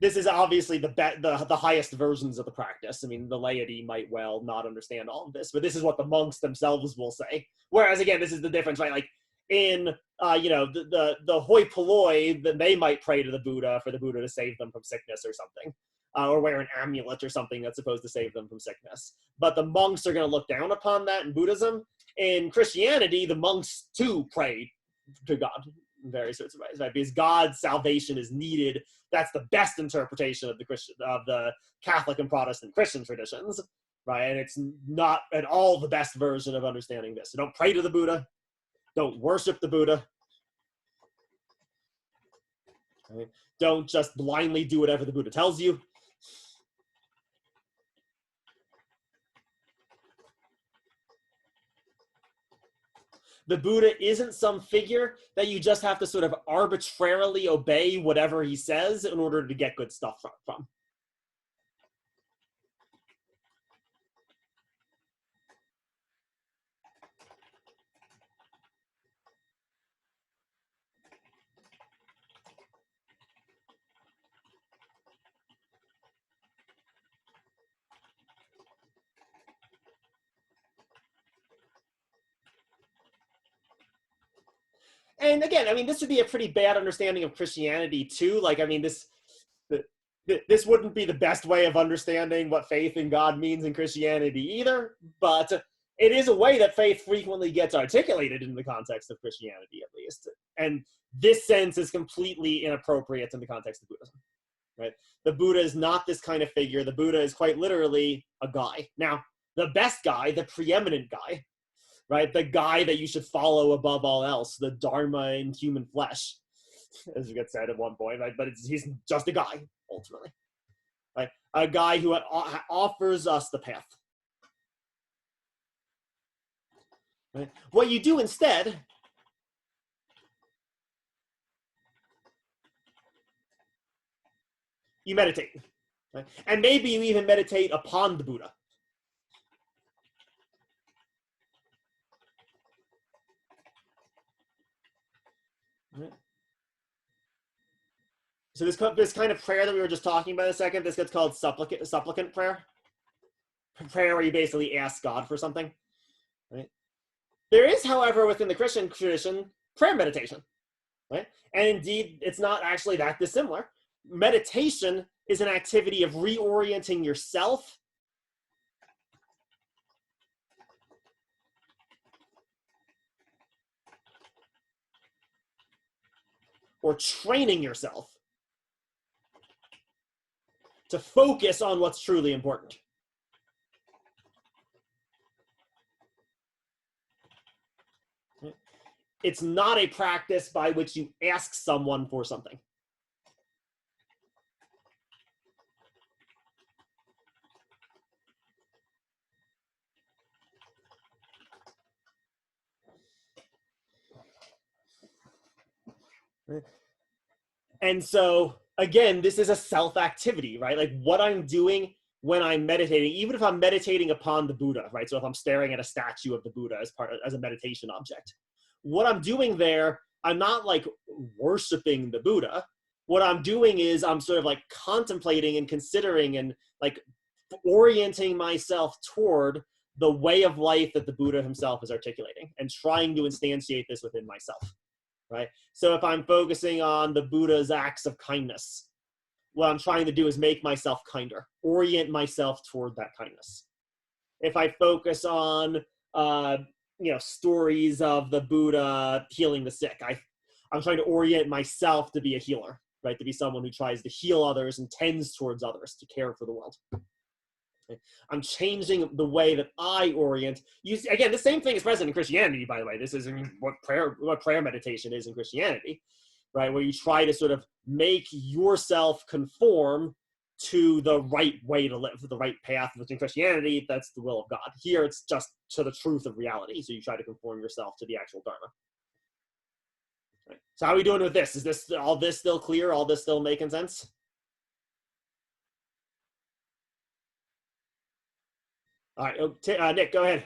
this is obviously the highest versions of the practice. I mean, the laity might well not understand all of this, but this is what the monks themselves will say. Whereas, again, this is the difference, right? Like in, the hoi polloi, then they might pray to the Buddha for the Buddha to save them from sickness or something, or wear an amulet or something that's supposed to save them from sickness. But the monks are going to look down upon that in Buddhism. In Christianity, the monks too pray to God in various sorts of ways, right? Because God's salvation is needed. That's the best interpretation of the Catholic and Protestant Christian traditions, right? And it's not at all the best version of understanding this. So don't pray to the Buddha. Don't worship the Buddha. Right? Don't just blindly do whatever the Buddha tells you. The Buddha isn't some figure that you just have to sort of arbitrarily obey whatever he says in order to get good stuff from. And again, I mean, this would be a pretty bad understanding of Christianity too. Like, I mean, this wouldn't be the best way of understanding what faith in God means in Christianity either, but it is a way that faith frequently gets articulated in the context of Christianity, at least. And this sense is completely inappropriate in the context of Buddhism, right? The Buddha is not this kind of figure. The Buddha is quite literally a guy. Now, the best guy, the preeminent guy, right? The guy that you should follow above all else, the Dharma in human flesh, as you get said at one point, right? But he's just a guy, ultimately, right? A guy who offers us the path. Right? What you do instead you meditate, right? And maybe you even meditate upon the Buddha. So this kind of prayer that we were just talking about a second, this gets called supplicant prayer. Prayer where you basically ask God for something. Right? There is, however, within the Christian tradition, prayer meditation. Right? And indeed, it's not actually that dissimilar. Meditation is an activity of reorienting yourself or training yourself to focus on what's truly important. It's not a practice by which you ask someone for something. And so, again, this is a self-activity, right? Like what I'm doing when I'm meditating, even if I'm meditating upon the Buddha, right? So if I'm staring at a statue of the Buddha as a meditation object, what I'm doing there, I'm not like worshiping the Buddha. What I'm doing is I'm sort of like contemplating and considering and like orienting myself toward the way of life that the Buddha himself is articulating and trying to instantiate this within myself. Right? So if I'm focusing on the Buddha's acts of kindness, what I'm trying to do is make myself kinder, orient myself toward that kindness. If I focus on, stories of the Buddha healing the sick, I'm trying to orient myself to be a healer, right? To be someone who tries to heal others and tends towards others, to care for the world. I'm changing the way that I orient. Again, the same thing is present in Christianity, by the way. This is what prayer meditation is in Christianity, right? Where you try to sort of make yourself conform to the right way to live, the right path. Within Christianity, that's the will of God. Here, it's just to the truth of reality. So you try to conform yourself to the actual Dharma. Right. So how are we doing with this? Is all this still clear? All this still making sense? All right, Nick, go ahead.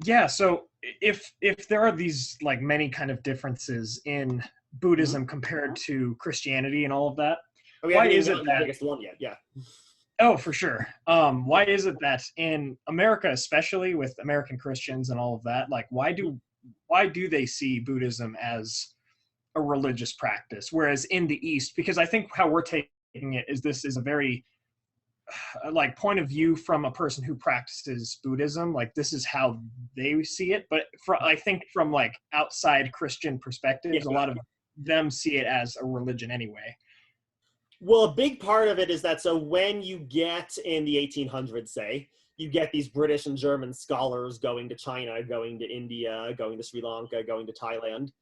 Yeah, so if there are these like many kind of differences in Buddhism compared to Christianity and all of that, why is it that the biggest one yet? Yeah. Oh, for sure. Why is it that in America, especially with American Christians and all of that, like why do they see Buddhism as a religious practice, whereas in the East, because I think how we're taking it is this is a very like point of view from a person who practices Buddhism, like this is how they see it. But I think from like outside Christian perspectives, a lot of them see it as a religion anyway. Well, a big part of it is that so when you get in the 1800s, say, you get these British and German scholars going to China, going to India, going to Sri Lanka, going to Thailand,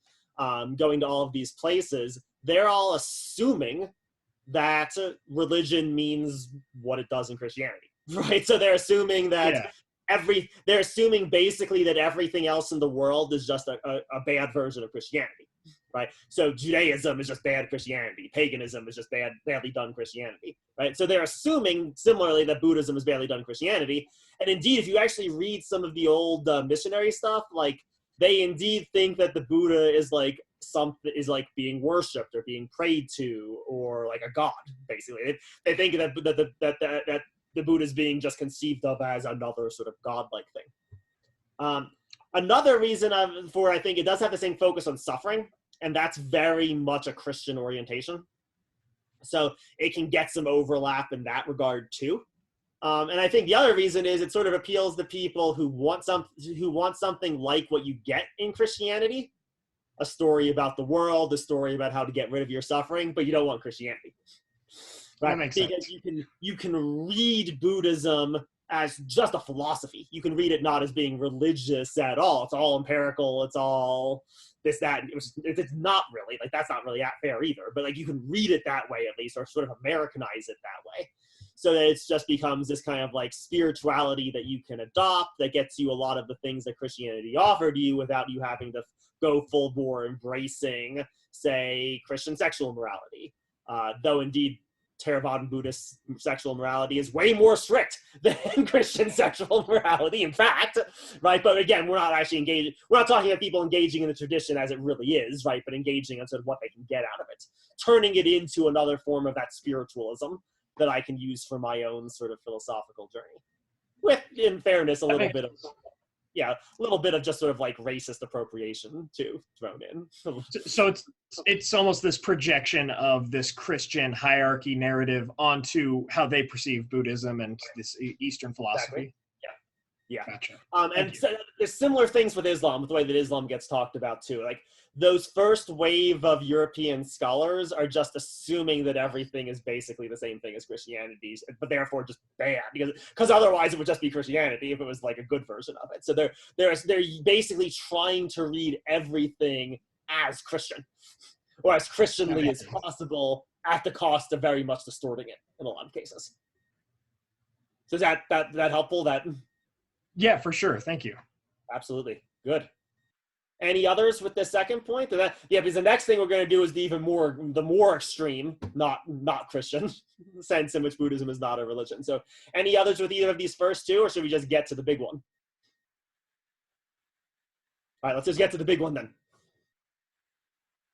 going to all of these places, they're all assuming that religion means what it does in Christianity, right? So they're assuming that they're assuming basically that everything else in the world is just a bad version of Christianity, right? So Judaism is just bad Christianity. Paganism is just badly done Christianity, right? So they're assuming similarly that Buddhism is badly done Christianity. And indeed, if you actually read some of the old missionary stuff, like they indeed think that the Buddha is like being worshipped or being prayed to or like a god, basically. They think that the Buddha is being just conceived of as another sort of godlike thing. Another reason I think it does have the same focus on suffering, and that's very much a Christian orientation. So it can get some overlap in that regard too. And I think the other reason is it sort of appeals to people who want something like what you get in Christianity, a story about the world, a story about how to get rid of your suffering, but you don't want Christianity. Right? That makes because sense. You can read Buddhism as just a philosophy. You can read it not as being religious at all. It's all empirical. It's all this, that. It's not really, like, that's not really fair either. But like you can read it that way at least, or sort of Americanize it that way. So that it just becomes this kind of like spirituality that you can adopt that gets you a lot of the things that Christianity offered you without you having to go full bore embracing, say, Christian sexual morality. Though indeed Theravadan Buddhist sexual morality is way more strict than Christian sexual morality, in fact, right? But again, we're not actually engaging, we're not talking about people engaging in the tradition as it really is, right? But engaging in sort of what they can get out of it, turning it into another form of that spiritualism that I can use for my own sort of philosophical journey. With, in fairness, a little bit of, yeah, a little bit of just sort of like racist appropriation too thrown in. So it's almost this projection of this Christian hierarchy narrative onto how they perceive Buddhism and this Eastern philosophy. Exactly. Yeah. Gotcha. And so there's similar things with Islam, with the way that Islam gets talked about too. Like those first wave of European scholars are just assuming that everything is basically the same thing as Christianity, but therefore just bad, because otherwise it would just be Christianity if it was like a good version of it. So they're basically trying to read everything as Christian, or as Christianly as possible, at the cost of very much distorting it in a lot of cases. So is that helpful? Yeah, for sure. Thank you. Absolutely. Good. Any others with the second point? Because the next thing we're going to do is the more extreme, not Christian sense in which Buddhism is not a religion. So any others with either of these first two, or should we just get to the big one? All right, let's just get to the big one then.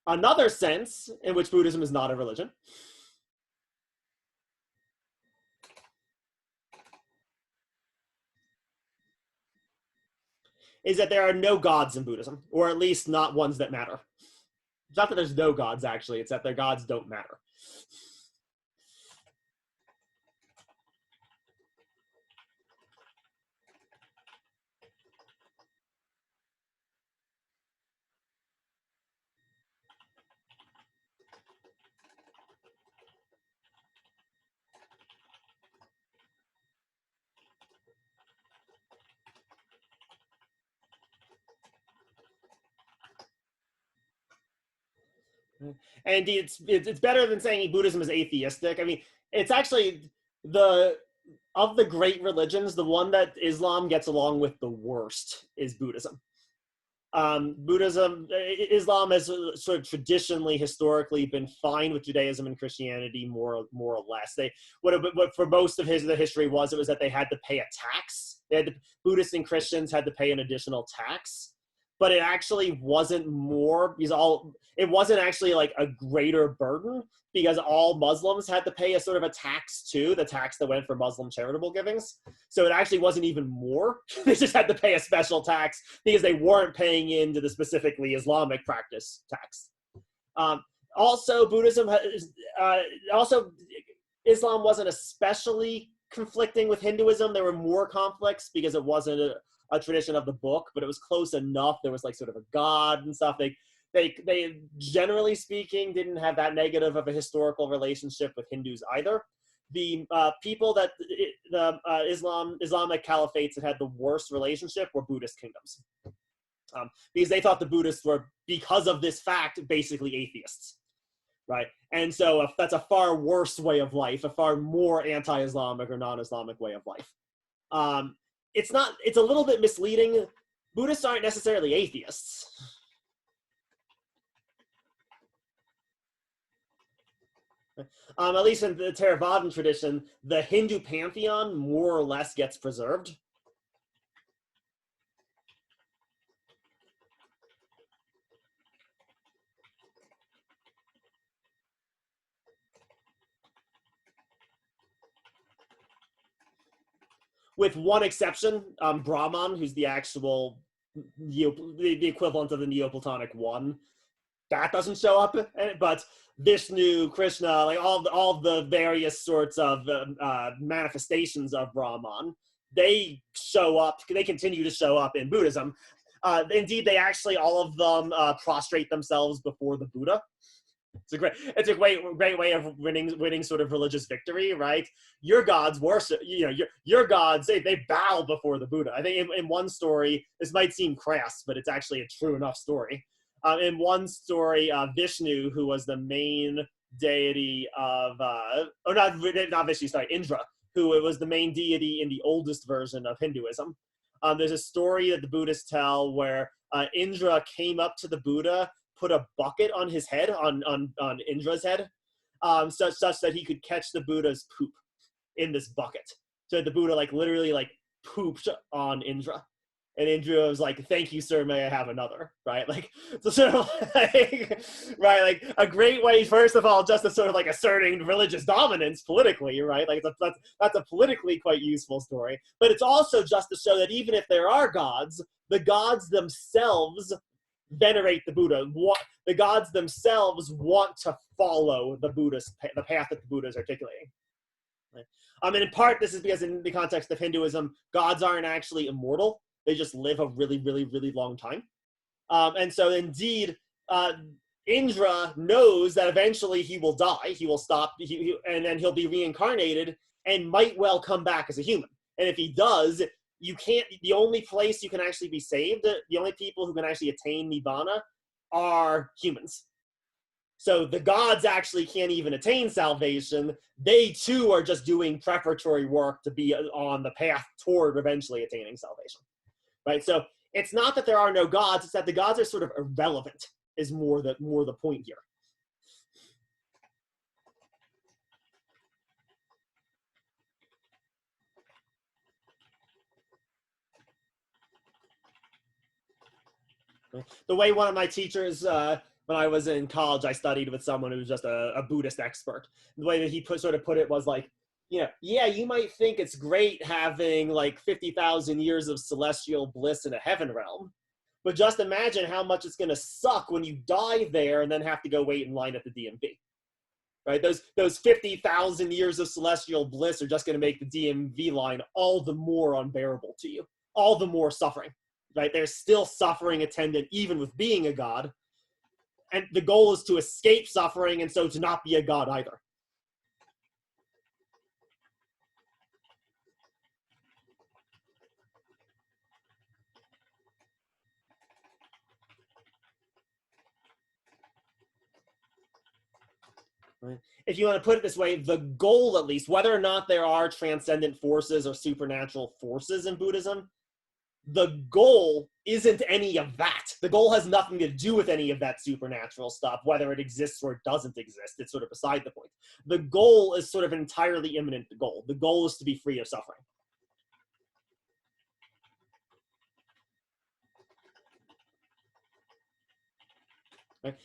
Another sense in which Buddhism is not a religion is that there are no gods in Buddhism, or at least not ones that matter. It's not that there's no gods, actually. It's that their gods don't matter. And it's better than saying Buddhism is atheistic. I mean, it's actually of the great religions, the one that Islam gets along with the worst is Buddhism. Islam has sort of traditionally, historically been fine with Judaism and Christianity, more or less. What for most of the history was that they had to pay a tax. Buddhists and Christians had to pay an additional tax. But it actually wasn't more, because it wasn't actually like a greater burden, because all Muslims had to pay a sort of a tax too, the tax that went for Muslim charitable givings. So it actually wasn't even more. They just had to pay a special tax because they weren't paying into the specifically Islamic practice tax. Also, Islam wasn't especially conflicting with Hinduism. There were more conflicts because it wasn't a tradition of the book, but it was close enough. There was like sort of a god and stuff. They generally speaking didn't have that negative of a historical relationship with Hindus either. The people that the Islamic caliphates that had the worst relationship were Buddhist kingdoms, because they thought the Buddhists were, because of this fact, basically atheists, right? And so that's a far worse way of life, a far more anti-Islamic or non-Islamic way of life. It's a little bit misleading. Buddhists aren't necessarily atheists. At least in the Theravadan tradition, the Hindu pantheon more or less gets preserved. With one exception, Brahman, who's the actual the equivalent of the Neoplatonic one, that doesn't show up. But Vishnu, Krishna, like all the various sorts of manifestations of Brahman, they show up. They continue to show up in Buddhism. Indeed, they actually all of them prostrate themselves before the Buddha. It's a great way of winning sort of religious victory, right? Your gods worship, your gods, they bow before the Buddha. I think in one story, this might seem crass, but it's actually a true enough story. In one story, Vishnu, who was the main deity of, not Vishnu, sorry, Indra, who was the main deity in the oldest version of Hinduism. There's a story that the Buddhists tell where Indra came up to the Buddha, put a bucket on his head, on Indra's head, such that he could catch the Buddha's poop in this bucket. So the Buddha like literally like pooped on Indra. And Indra was like, "Thank you, sir. May I have another?" Right? Like, so sort of like, right? Like a great way, first of all, just to sort of like asserting religious dominance politically, right? Like that's a politically quite useful story. But it's also just to show that even if there are gods, the gods themselves venerate the Buddha. The gods themselves want to follow the path that the Buddha is articulating. Right? And in part, this is because in the context of Hinduism, gods aren't actually immortal. They just live a really, really, really long time. And so indeed, Indra knows that eventually he will die. He will stop, and then he'll be reincarnated and might well come back as a human. And if he does, the only place you can actually be saved, the only people who can actually attain Nibbana are humans. So the gods actually can't even attain salvation. They too are just doing preparatory work to be on the path toward eventually attaining salvation. Right, so it's not that there are no gods; it's that the gods are sort of irrelevant. Is more the point here. The way one of my teachers, when I was in college, I studied with someone who was just a Buddhist expert. The way that he sort of put it was like, yeah, you might think it's great having like 50,000 years of celestial bliss in a heaven realm, but just imagine how much it's going to suck when you die there and then have to go wait in line at the DMV. Right? Those 50,000 years of celestial bliss are just going to make the DMV line all the more unbearable to you, all the more suffering. Right? There's still suffering attendant even with being a god, and the goal is to escape suffering and so to not be a god either. Right? If you want to put it this way, the goal, at least, whether or not there are transcendent forces or supernatural forces in Buddhism, the goal isn't any of that. The goal has nothing to do with any of that supernatural stuff, whether it exists or it doesn't exist. It's sort of beside the point. The goal is sort of an entirely immanent goal. The goal is to be free of suffering. Right?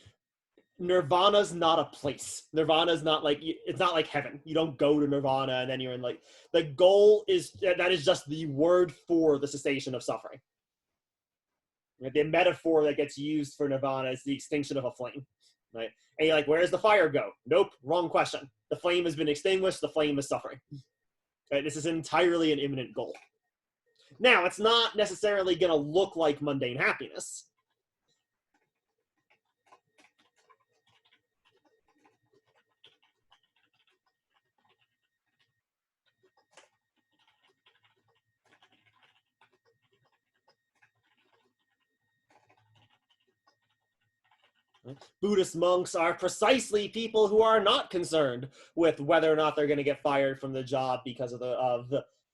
Nirvana's not a place. Nirvana's not like, it's not like heaven. You don't go to Nirvana and then you're in like, the goal is, that is just the word for the cessation of suffering. The metaphor that gets used for Nirvana is the extinction of a flame, right? And you're like, where's the fire go? Nope, wrong question. The flame has been extinguished, the flame is suffering. Right? This is entirely an immanent goal. Now, it's not necessarily gonna look like mundane happiness. Buddhist monks are precisely people who are not concerned with whether or not they're going to get fired from the job because of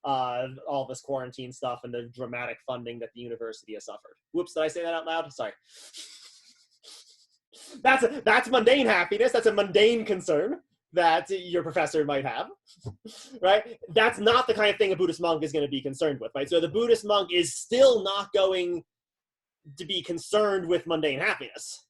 all this quarantine stuff and the dramatic funding that the university has suffered. Whoops, did I say that out loud? Sorry. That's mundane happiness. That's a mundane concern that your professor might have, right? That's not the kind of thing a Buddhist monk is going to be concerned with, right? So the Buddhist monk is still not going to be concerned with mundane happiness.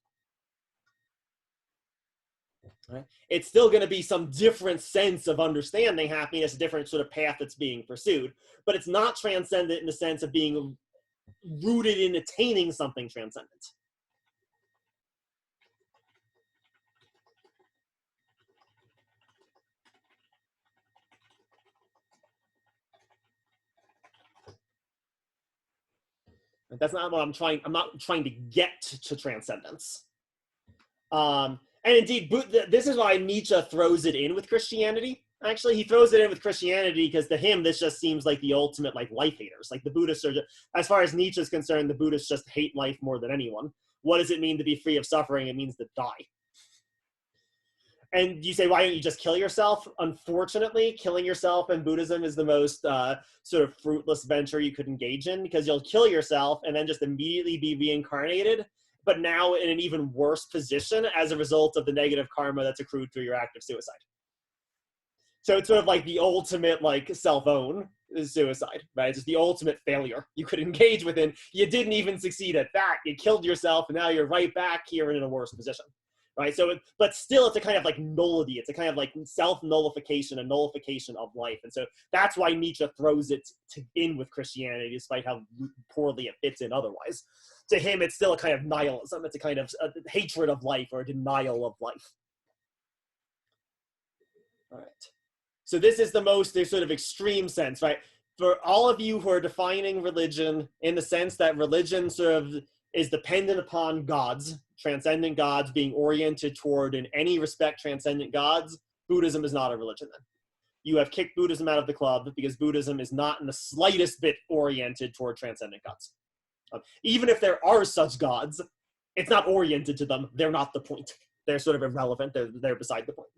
Right? It's still going to be some different sense of understanding happiness, a different sort of path that's being pursued, but it's not transcendent in the sense of being rooted in attaining something transcendent. That's not what I'm not trying to get to transcendence. And indeed, this is why Nietzsche throws it in with Christianity. Actually, he throws it in with Christianity because to him, this just seems like the ultimate like life haters. Like the Buddhists are, as far as Nietzsche is concerned, the Buddhists just hate life more than anyone. What does it mean to be free of suffering? It means to die. And you say, why don't you just kill yourself? Unfortunately, killing yourself in Buddhism is the most sort of fruitless venture you could engage in, because you'll kill yourself and then just immediately be reincarnated but now in an even worse position as a result of the negative karma that's accrued through your act of suicide. So it's sort of like the ultimate like self-own is suicide, right? It's just the ultimate failure you could engage within. You didn't even succeed at that. You killed yourself, and now you're right back here in a worse position, right? So, but still, it's a kind of like nullity. It's a kind of like self-nullification, a nullification of life. And so that's why Nietzsche throws it in with Christianity, despite how poorly it fits in otherwise. To him, it's still a kind of nihilism. It's a kind of a hatred of life or a denial of life. All right. So this is the most sort of extreme sense, right? For all of you who are defining religion in the sense that religion sort of is dependent upon gods, transcendent gods, being oriented toward, in any respect, transcendent gods, Buddhism is not a religion then. You have kicked Buddhism out of the club because Buddhism is not in the slightest bit oriented toward transcendent gods. Even if there are such gods, it's not oriented to them. They're not the point. They're sort of irrelevant. They're beside the point.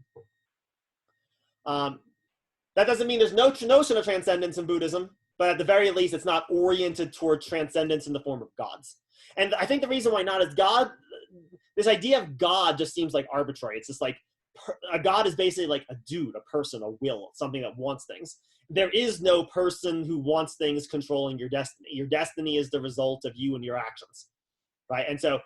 That doesn't mean there's no notion of transcendence in Buddhism, but at the very least, it's not oriented toward transcendence in the form of gods. And I think the reason why not is God, this idea of God just seems like arbitrary. It's just like, a God is basically like a dude, a person, a will, something that wants things. There is no person who wants things controlling your destiny. Your destiny is the result of you and your actions, right? And so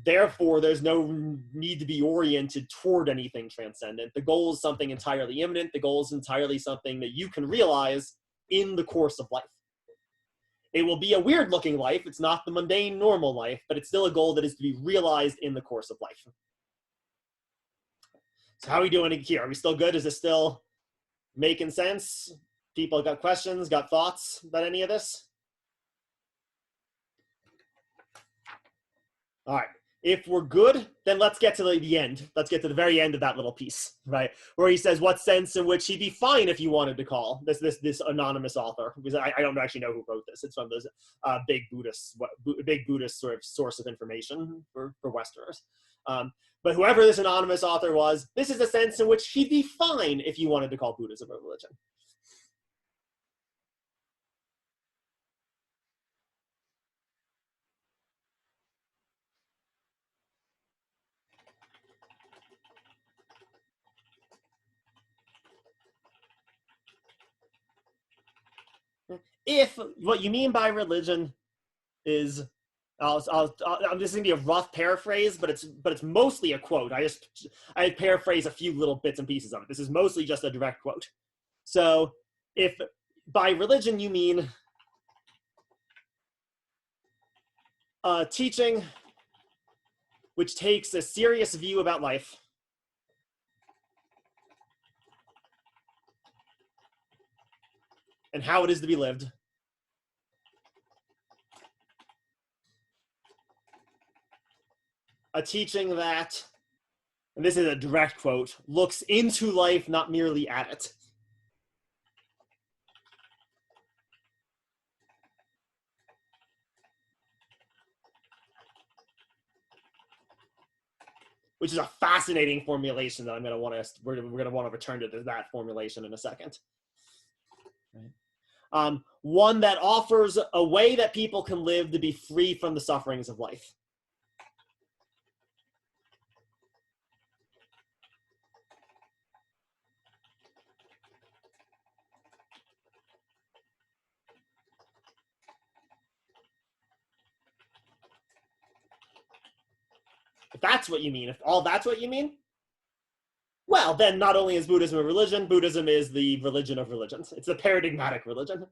therefore, there's no need to be oriented toward anything transcendent. The goal is something entirely imminent. The goal is entirely something that you can realize in the course of life. It will be a weird-looking life. It's not the mundane, normal life, but it's still a goal that is to be realized in the course of life. So how are we doing here? Are we still good? Is this still making sense? People got questions, got thoughts about any of this? All right. If we're good, then let's get to the end. Let's get to the very end of that little piece, right? Where he says what sense in which he'd be fine if you wanted to call this anonymous author, because I don't actually know who wrote this. It's from those big Buddhist sort of source of information for Westerners. But whoever this anonymous author was, this is a sense in which he'd be fine if you wanted to call Buddhism a religion. If what you mean by religion is, this is gonna be a rough paraphrase, but it's mostly a quote. I paraphrase a few little bits and pieces of it. This is mostly just a direct quote. So, if by religion you mean teaching which takes a serious view about life, and how it is to be lived, a teaching that, and this is a direct quote, looks into life, not merely at it. Which is a fascinating formulation that we're going to want to return to that formulation in a second. One that offers a way that people can live to be free from the sufferings of life. If that's what you mean, if all that's what you mean, well, then not only is Buddhism a religion, Buddhism is the religion of religions. It's a paradigmatic religion.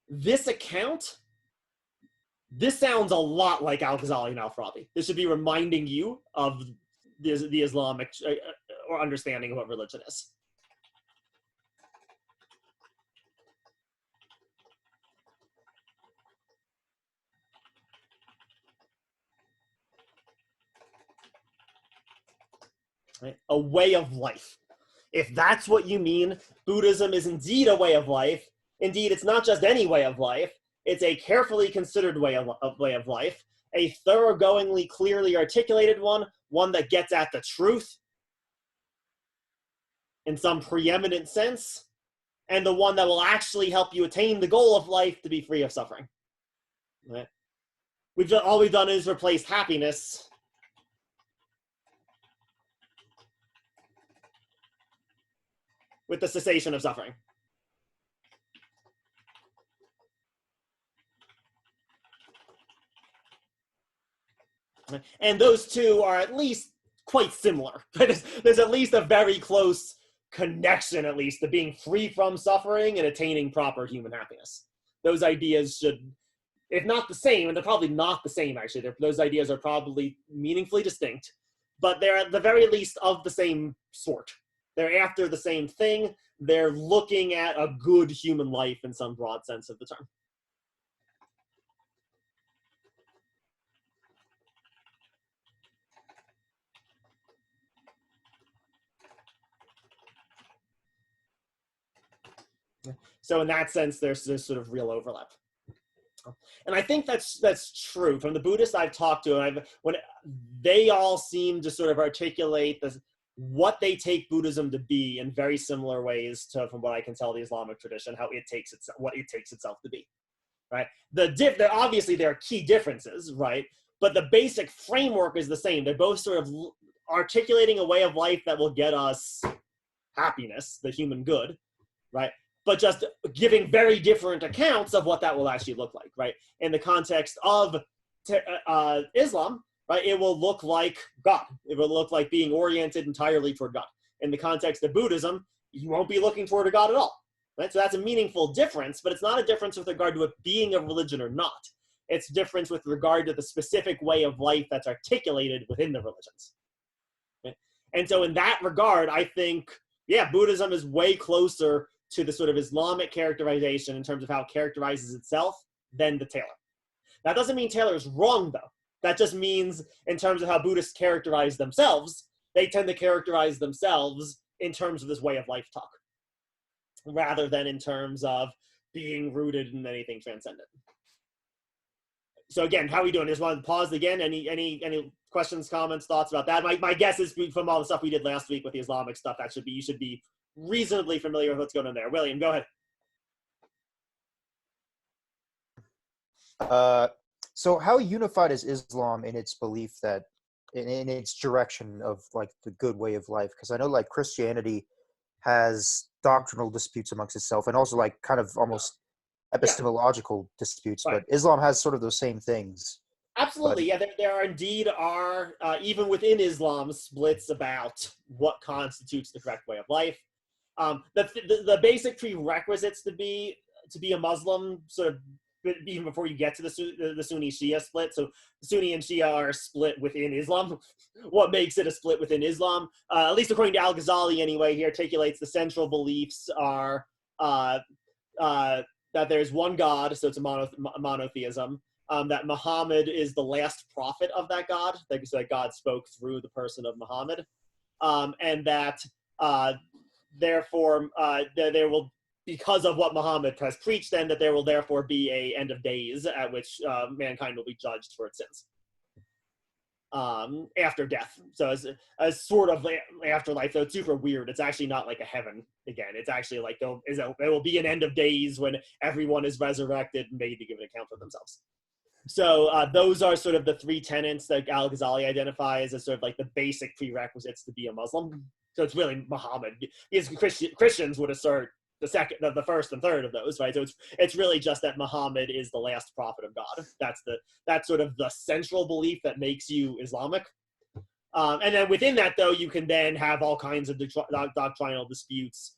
This account, this sounds a lot like Al-Ghazali and Al-Farabi. This should be reminding you of the Islamic or understanding of what religion is. Right? A way of life. If that's what you mean, Buddhism is indeed a way of life. Indeed, it's not just any way of life. It's a carefully considered way of life, a thoroughgoingly, clearly articulated one that gets at the truth, in some preeminent sense, and the one that will actually help you attain the goal of life to be free of suffering. Right? All we've done is replace happiness with the cessation of suffering. And those two are at least quite similar. There's at least a very close connection, at least, to being free from suffering and attaining proper human happiness. Those ideas should, if not the same, and they're probably not the same, actually. Those ideas are probably meaningfully distinct, but they're at the very least of the same sort. They're after the same thing. They're looking at a good human life in some broad sense of the term. So in that sense, there's this sort of real overlap. And I think that's true. From the Buddhists I've talked to, when they all seem to sort of articulate what they take Buddhism to be in very similar ways to, from what I can tell, the Islamic tradition, what it takes itself to be, right? Obviously there are key differences, right? But the basic framework is the same. They're both sort of articulating a way of life that will get us happiness, the human good, right? But just giving very different accounts of what that will actually look like, right? In the context of Islam, right, it will look like God. It will look like being oriented entirely toward God. In the context of Buddhism, you won't be looking toward a God at all, right? So that's a meaningful difference, but it's not a difference with regard to it being a religion or not. It's a difference with regard to the specific way of life that's articulated within the religions. Okay? And so in that regard, I think, yeah, Buddhism is way closer to the sort of Islamic characterization in terms of how it characterizes itself than the Taylor. That doesn't mean Taylor is wrong, though. That just means in terms of how Buddhists characterize themselves, they tend to characterize themselves in terms of this way of life talk, rather than in terms of being rooted in anything transcendent. So again, how are we doing? Just want to pause again. Any questions, comments, thoughts about that? My guess is from all the stuff we did last week with the Islamic stuff, you should be reasonably familiar with what's going on there. William, go ahead. So how unified is Islam in its belief that, in its direction of like the good way of life? Because I know like Christianity has doctrinal disputes amongst itself and also like kind of almost epistemological disputes, right. But Islam has sort of those same things. Absolutely, yeah. There are indeed even within Islam splits about what constitutes the correct way of life. The basic prerequisites to be a Muslim, sort of even before you get to the Sunni Shia split. So Sunni and Shia are split within Islam. What makes it a split within Islam, at least according to Al-Ghazali anyway, he articulates the central beliefs are that there's one God, so it's a monotheism. That Muhammad is the last prophet of that God, so that God spoke through the person of Muhammad, and that therefore there will, because of what Muhammad has preached, then that there will therefore be a end of days at which mankind will be judged for its sins after death. So as sort of afterlife, though it's super weird. It's actually not like a heaven again. It's actually like there will be an end of days when everyone is resurrected and made to give an account for themselves. So those are sort of the three tenets that Al-Ghazali identifies as sort of like the basic prerequisites to be a Muslim. So it's really Muhammad. Because Christians would assert the first and third of those, right? So it's really just that Muhammad is the last prophet of God. That's sort of the central belief that makes you Islamic. And then within that, though, you can then have all kinds of doctrinal disputes.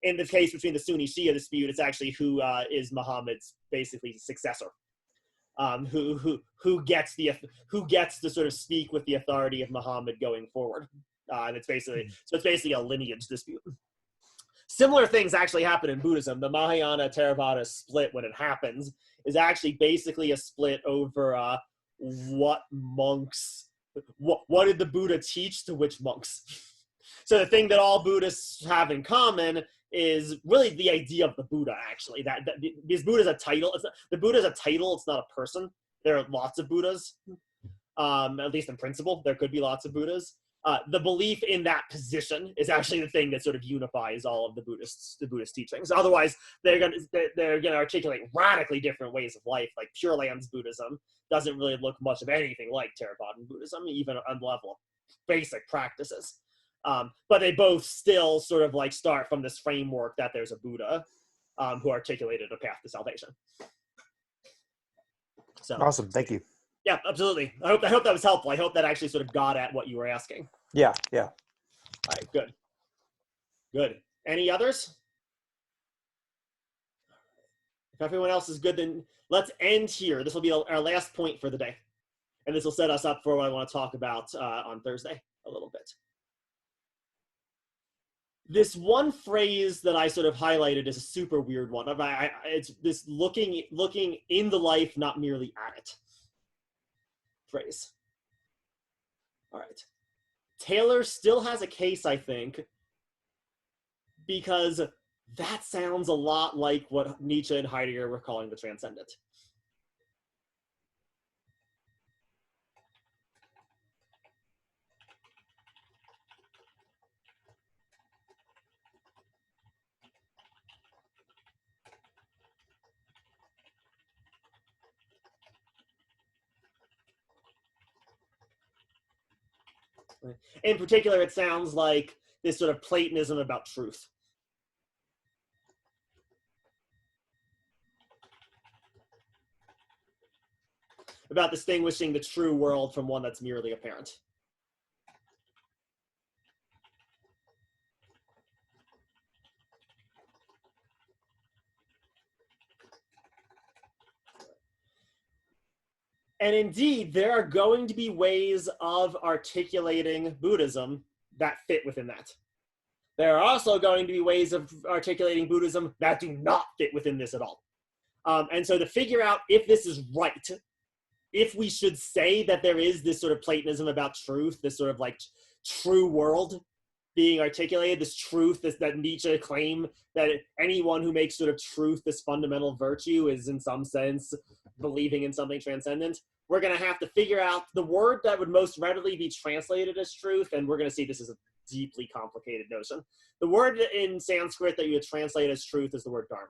In the case between the Sunni Shia dispute, it's actually who is Muhammad's basically successor. Who gets to sort of speak with the authority of Muhammad going forward, and it's basically a lineage dispute. Similar things actually happen in Buddhism. The Mahayana Theravada split, when it happens, is actually basically a split over what did the Buddha teach to which monks. So the thing that all Buddhists have in common is really the idea of the Buddha, actually. Because Buddha is a title. The Buddha is a title, it's not a person. There are lots of Buddhas, at least in principle. There could be lots of Buddhas. the belief in that position is actually the thing that sort of unifies all of the Buddhist teachings. Otherwise, they're gonna articulate radically different ways of life. Like Pure Lands Buddhism doesn't really look much of anything like Theravadan Buddhism, even on the level of basic practices. But they both still sort of like start from this framework that there's a Buddha who articulated a path to salvation. So Awesome, thank you. yeah, absolutely. I hope that was helpful. I hope that actually sort of got at what you were asking. Yeah. All right, good. Any others? If everyone else is good, then let's end here. This will be our last point for the day. And this will set us up for what I want to talk about on Thursday a little bit. This one phrase that I sort of highlighted is a super weird one. It's this looking in the life, not merely at it phrase. All right. Taylor still has a case, I think, because that sounds a lot like what Nietzsche and Heidegger were calling the transcendent. In particular, it sounds like this sort of Platonism about truth. About distinguishing the true world from one that's merely apparent. And indeed, there are going to be ways of articulating Buddhism that fit within that. There are also going to be ways of articulating Buddhism that do not fit within this at all. And so to figure out if this is right, if we should say that there is this sort of Platonism about truth, this sort of like true world being articulated, this truth that Nietzsche claimed that anyone who makes sort of truth this fundamental virtue is in some sense believing in something transcendent. We're going to have to figure out the word that would most readily be translated as truth, and we're going to see this is a deeply complicated notion. The word in Sanskrit that you would translate as truth is the word dharma.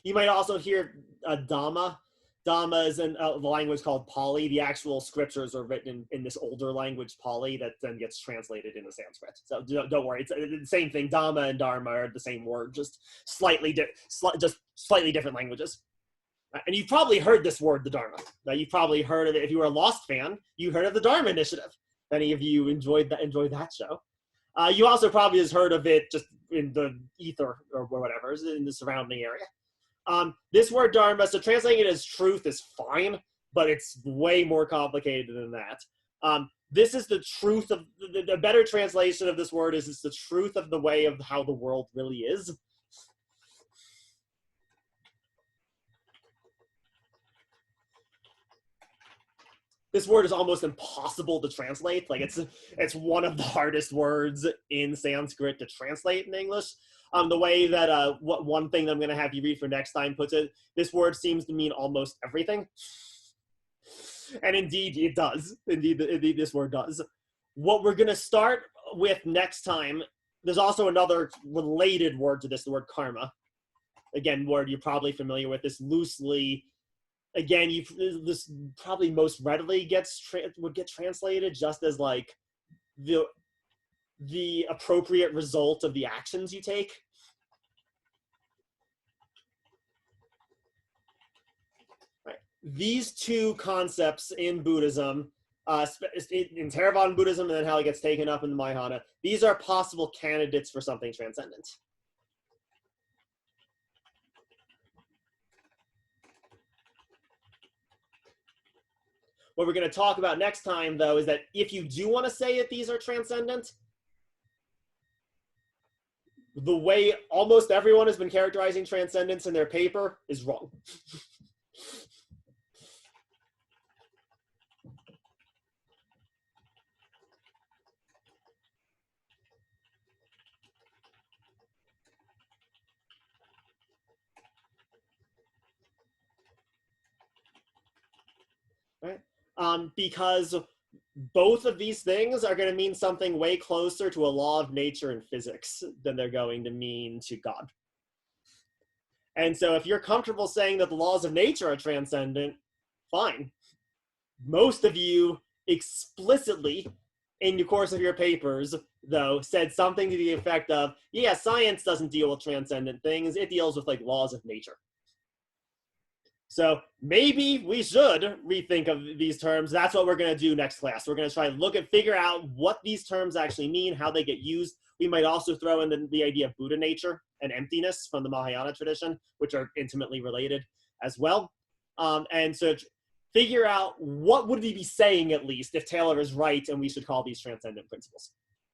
You might also hear Dhamma. Dhamma is in a language called Pali. The actual scriptures are written in this older language, Pali, that then gets translated into Sanskrit. So don't worry, it's the same thing. Dhamma and Dharma are the same word, just slightly different languages. And you've probably heard this word, the Dharma. Now, you've probably heard of it. If you were a Lost fan, you heard of the Dharma Initiative. If any of you enjoyed that show. You also probably has heard of it just in the ether or whatever, in the surrounding area. This word dharma, so translating it as truth is fine, but it's way more complicated than that. This is the truth of, the better translation of this word is it's the truth of the way of how the world really is. This word is almost impossible to translate. Like it's one of the hardest words in Sanskrit to translate in English. The way that one thing that I'm going to have you read for next time puts it, this word seems to mean almost everything. And indeed, it does. Indeed, this word does. What we're going to start with next time, there's also another related word to this, the word karma. Again, word you're probably familiar with. This loosely, again, this probably most readily would get translated just as like the appropriate result of the actions you take. Right. These two concepts in Buddhism, in Theravadan Buddhism and then how it gets taken up in the Mahayana, these are possible candidates for something transcendent. What we're going to talk about next time, though, is that if you do want to say that these are transcendent, the way almost everyone has been characterizing transcendence in their paper is wrong. because both of these things are going to mean something way closer to a law of nature and physics than they're going to mean to God. And so if you're comfortable saying that the laws of nature are transcendent, fine. Most of you explicitly, in the course of your papers, though, said something to the effect of, yeah, science doesn't deal with transcendent things, it deals with like laws of nature. So maybe we should rethink of these terms. That's what we're going to do next class. We're going to try to figure out what these terms actually mean, how they get used. We might also throw in the idea of Buddha nature and emptiness from the Mahayana tradition, which are intimately related as well. And so figure out what would we be saying, at least, if Taylor is right and we should call these transcendent principles.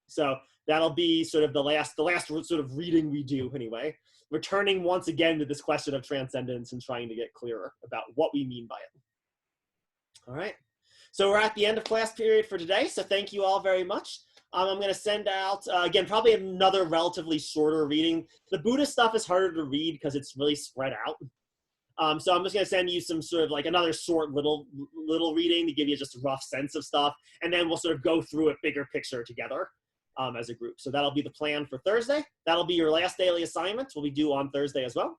So that'll be sort of the last sort of reading we do anyway, returning once again to this question of transcendence and trying to get clearer about what we mean by it. All right. So we're at the end of class period for today. So thank you all very much. I'm going to send out, again, probably another relatively shorter reading. The Buddha stuff is harder to read because it's really spread out. So I'm just going to send you some sort of like another short little reading to give you just a rough sense of stuff. And then we'll sort of go through a bigger picture together as a group. So that'll be the plan for Thursday. That'll be your last daily assignment. We'll be due on Thursday as well.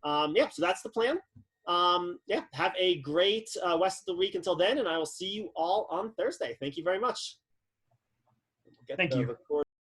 Yeah, so that's the plan. Yeah, have a great rest of the week until then, and I will see you all on Thursday. Thank you very much. Thank you.